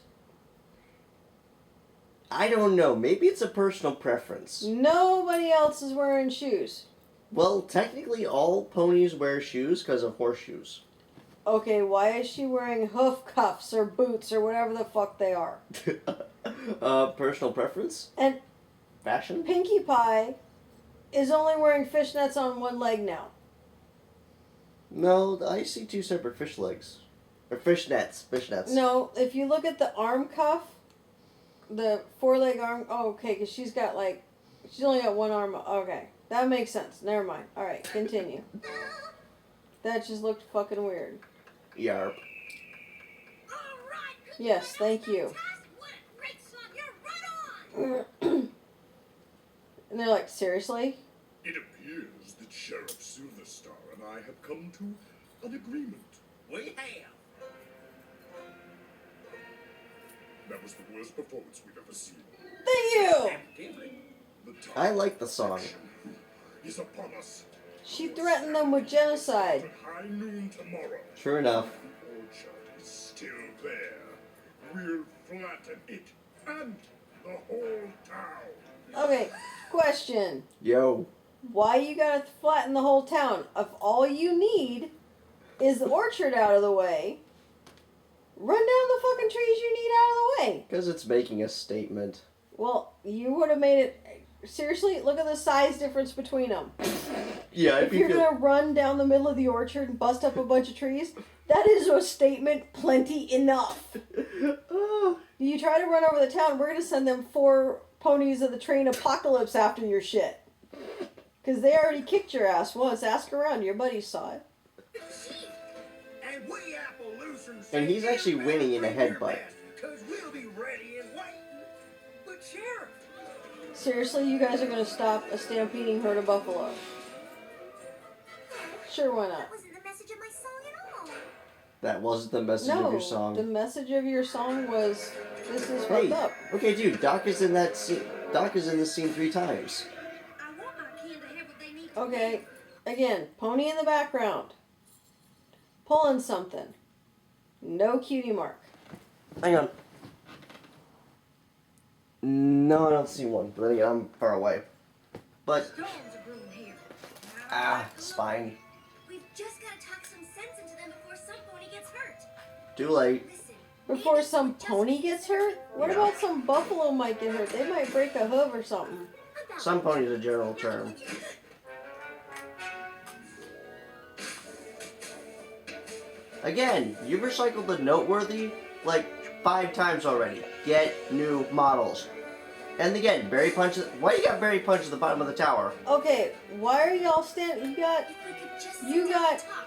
I don't know. Maybe it's a personal preference. Nobody else is wearing shoes. Well, technically all ponies wear shoes because of horseshoes. Okay, why is she wearing hoof cuffs or boots or whatever the fuck they are? Personal preference? And Fashion? Pinkie Pie is only wearing fishnets on one leg now. No, I see two separate fish legs. Or fishnets. No, if you look at the arm cuff, the four-leg arm... Oh, okay, because she's only got one arm. Okay, that makes sense. Never mind. All right, continue. That just looked fucking weird. Yarp. Yes, thank you. And they're like, seriously? It appears that Sheriff Thunderstruck and I have come to an agreement. We have. That was the worst performance we've ever seen. Thank you! Evidently. The time I like the song. is upon us. She threatened them with genocide. At high noon tomorrow. True enough. The orchard is still there. We'll flatten it and the whole town. Okay, question. Yo. Why you gotta flatten the whole town? If all you need is the orchard out of the way, run down the fucking trees you need out of the way. Because it's making a statement. Well, you would have made it... Seriously, look at the size difference between them. Yeah, If you're gonna run down the middle of the orchard and bust up a bunch of trees, that is a statement plenty enough. You try to run over the town, we're gonna send them 4 ponies of the train apocalypse after your shit. Because they already kicked your ass once. Ask around, your buddies saw it. And we Appaloosans And he's actually winning in a headbutt. because we'll be ready and waiting. But Sheriff, Seriously, you guys are gonna stop a stampeding herd of buffalo? Sure, why not? That wasn't the message of my song at all. That wasn't the message of your song. The message of your song was, this is Hey, fucked up. okay, dude, Doc is in that scene. Doc is in this scene 3 times. I want my kin to have what they need. Okay, again, pony in the background. Pulling something. No cutie mark. Hang on. No, I don't see one. But then again, I'm far away. But, Storms are brewing here. spine. We've just got to talk some sense into them before some pony gets hurt. Too late. Listen. Before maybe some just pony gets hurt? What Yeah. about some buffalo might get hurt? They might break a hoof or something. about Some pony's a general term. Again, you've recycled the noteworthy like 5 times already. Get new models. And again, Berry Punch. Why you got Berry Punch at the bottom of the tower? Okay, why are y'all standing? If we could just You sit down got- and talk,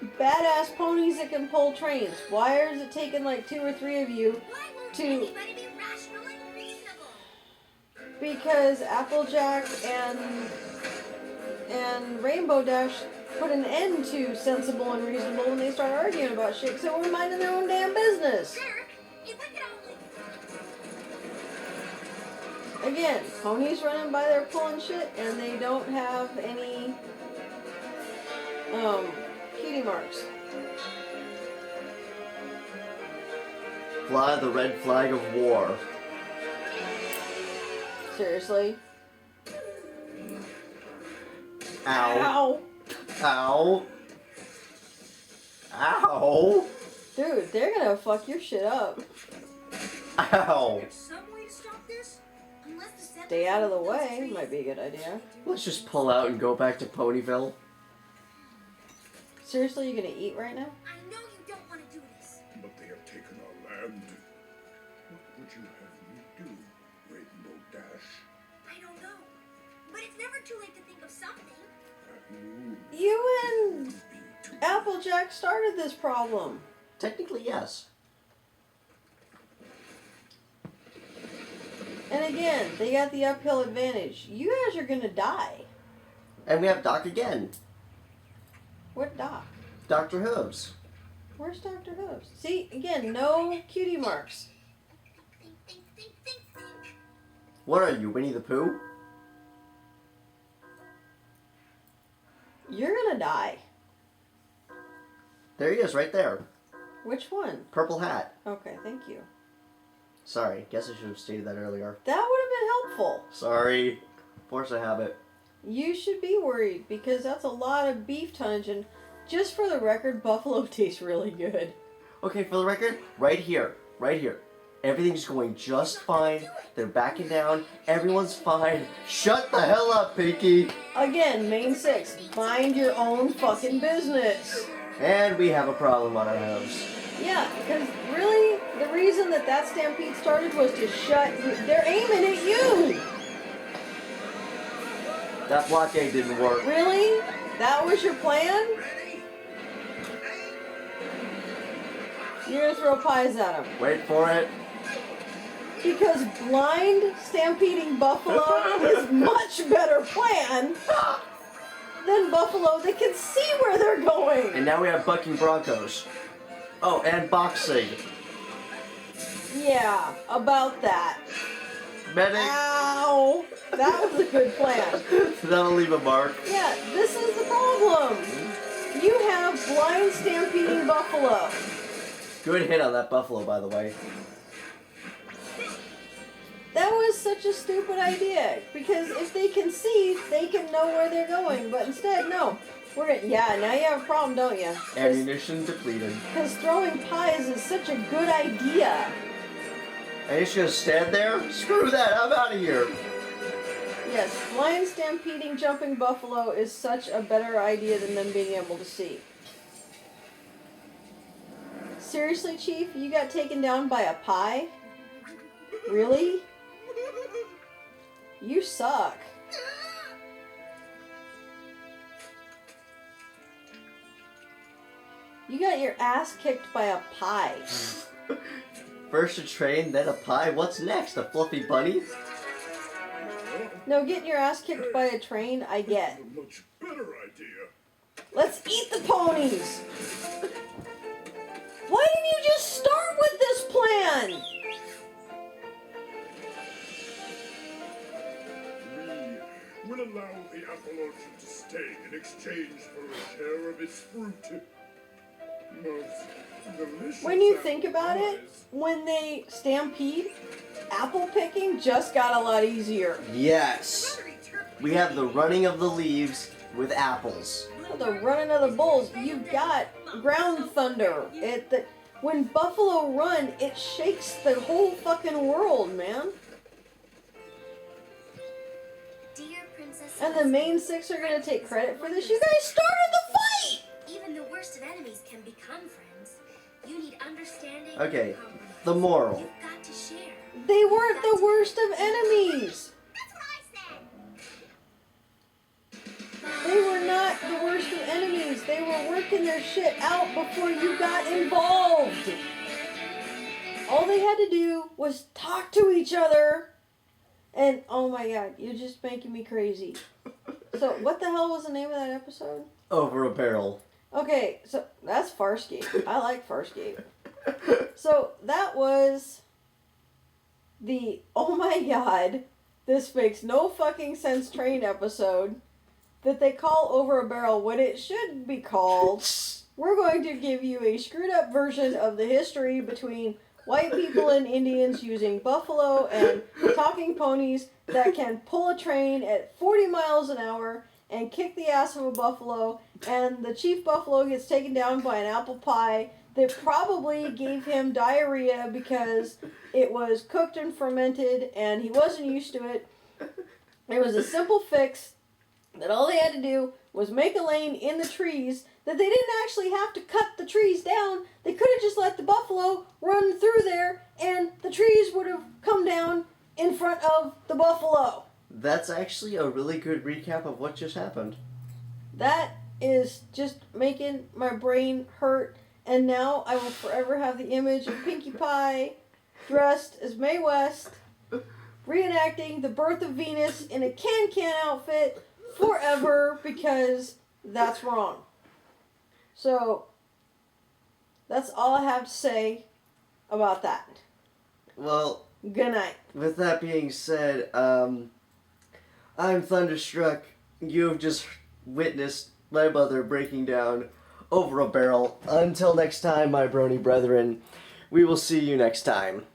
we could. Badass ponies that can pull trains. Why is it taking like 2 or 3 of you? Why won't To- anybody be rational and reasonable? Because Applejack and Rainbow Dash put an end to sensible and reasonable when they started arguing about shit, so we're minding their own damn business. Sheriff, if we could only. Again, ponies running by there pulling shit, and they don't have any cutie marks. Fly the red flag of war. Seriously? Ow. Ow. Ow. Dude, they're gonna fuck your shit up. Ow. there's some way to stop this? Unless the settlers Stay out of the remove those way trees. might be a good idea. Let's just pull out and go back to Ponyville. Seriously, you gonna eat right now? I know you don't want to do this. But they have taken our land. What would you have me do, Rainbow Dash? I don't know. But it's never too late to think of something. At noon, You and be too Applejack started this problem. Technically, yes. And again, they got the uphill advantage. You guys are gonna die. And we have Doc again. What Doc? Dr. Hooves. Where's Dr. Hooves? See, again, no cutie marks. Think. What are you, Winnie the Pooh? You're gonna die. There he is, right there. Which one? Purple hat. Okay, thank you. Sorry, guess I should have stated that earlier. That would have been helpful. Sorry. Force a habit. You should be worried because that's a lot of beef tonnage, and just for the record, buffalo tastes really good. Okay, for the record, right here. Everything's going just fine. They're backing down. Everyone's fine. Shut the hell up, Pinky. Again, main 6, mind your own fucking business. And we have a problem on our hands. Yeah, because really, the reason that stampede started was to shut you. They're aiming at you. That blockade didn't work. Really? That was your plan? You're gonna throw pies at them. Wait for it. Because blind stampeding buffalo is much better plan than buffalo that can see where they're going. And now we have bucking broncos. Oh, and boxing. Yeah, about that. Medic. Ow! That was a good plan. That'll leave a mark. Yeah, this is the problem. You have blind stampeding buffalo. Good hit on that buffalo, by the way. That was such a stupid idea, because if they can see, they can know where they're going, but instead, no. Yeah, now you have a problem, don't you? Ammunition depleted. Because throwing pies is such a good idea. And you're just gonna stand there? Screw that, I'm out of here. Yes, blind stampeding jumping buffalo is such a better idea than them being able to see. Seriously, Chief? You got taken down by a pie? Really? You suck. You got your ass kicked by a pie. First a train, then a pie. What's next? A fluffy bunny? No, getting your ass kicked by a train, I get. A much better idea. Let's eat the ponies! Why didn't you just start with this plan? We will allow the apple orchard to stay in exchange for a share of its fruit. Most delicious When you apple think about it, pies. when they stampede, apple picking just got a lot easier. Yes. We have the running of the leaves with apples. The running of the bulls, you've got ground thunder. When buffalo run, it shakes the whole fucking world, man. Dear Princess And the main 6 are gonna take credit for this. You guys started the fight! even the worst of enemies can become friends. You need understanding. Okay, and compromise. the moral. You've got to share. They weren't the worst of enemies. That's what I said. They were not the worst of enemies. They were working their shit out before you got involved. All they had to do was talk to each other. And, oh my god, you're just making me crazy. So, what the hell was the name of that episode? Over a barrel. Okay, so that's Farscape. I like Farscape. So, that was the, oh my god, this makes no fucking sense train episode that they call Over a Barrel what it should be called. We're going to give you a screwed up version of the history between white people and Indians using buffalo and talking ponies that can pull a train at 40 miles an hour and kick the ass of a buffalo, and the chief buffalo gets taken down by an apple pie that probably gave him diarrhea because it was cooked and fermented and he wasn't used to it. It was a simple fix that all they had to do was make a lane in the trees, that they didn't actually have to cut the trees down. They could have just let the buffalo run through there and the trees would have come down in front of the buffalo. That's actually a really good recap of what just happened. That is just making my brain hurt, and now I will forever have the image of Pinkie Pie dressed as Mae West reenacting the birth of Venus in a can-can outfit forever, because that's wrong. So, that's all I have to say about that. Well, Good night. with that being said, I'm Thunderstruck. You have just witnessed my mother breaking down over a barrel. Until next time, my brony brethren, we will see you next time.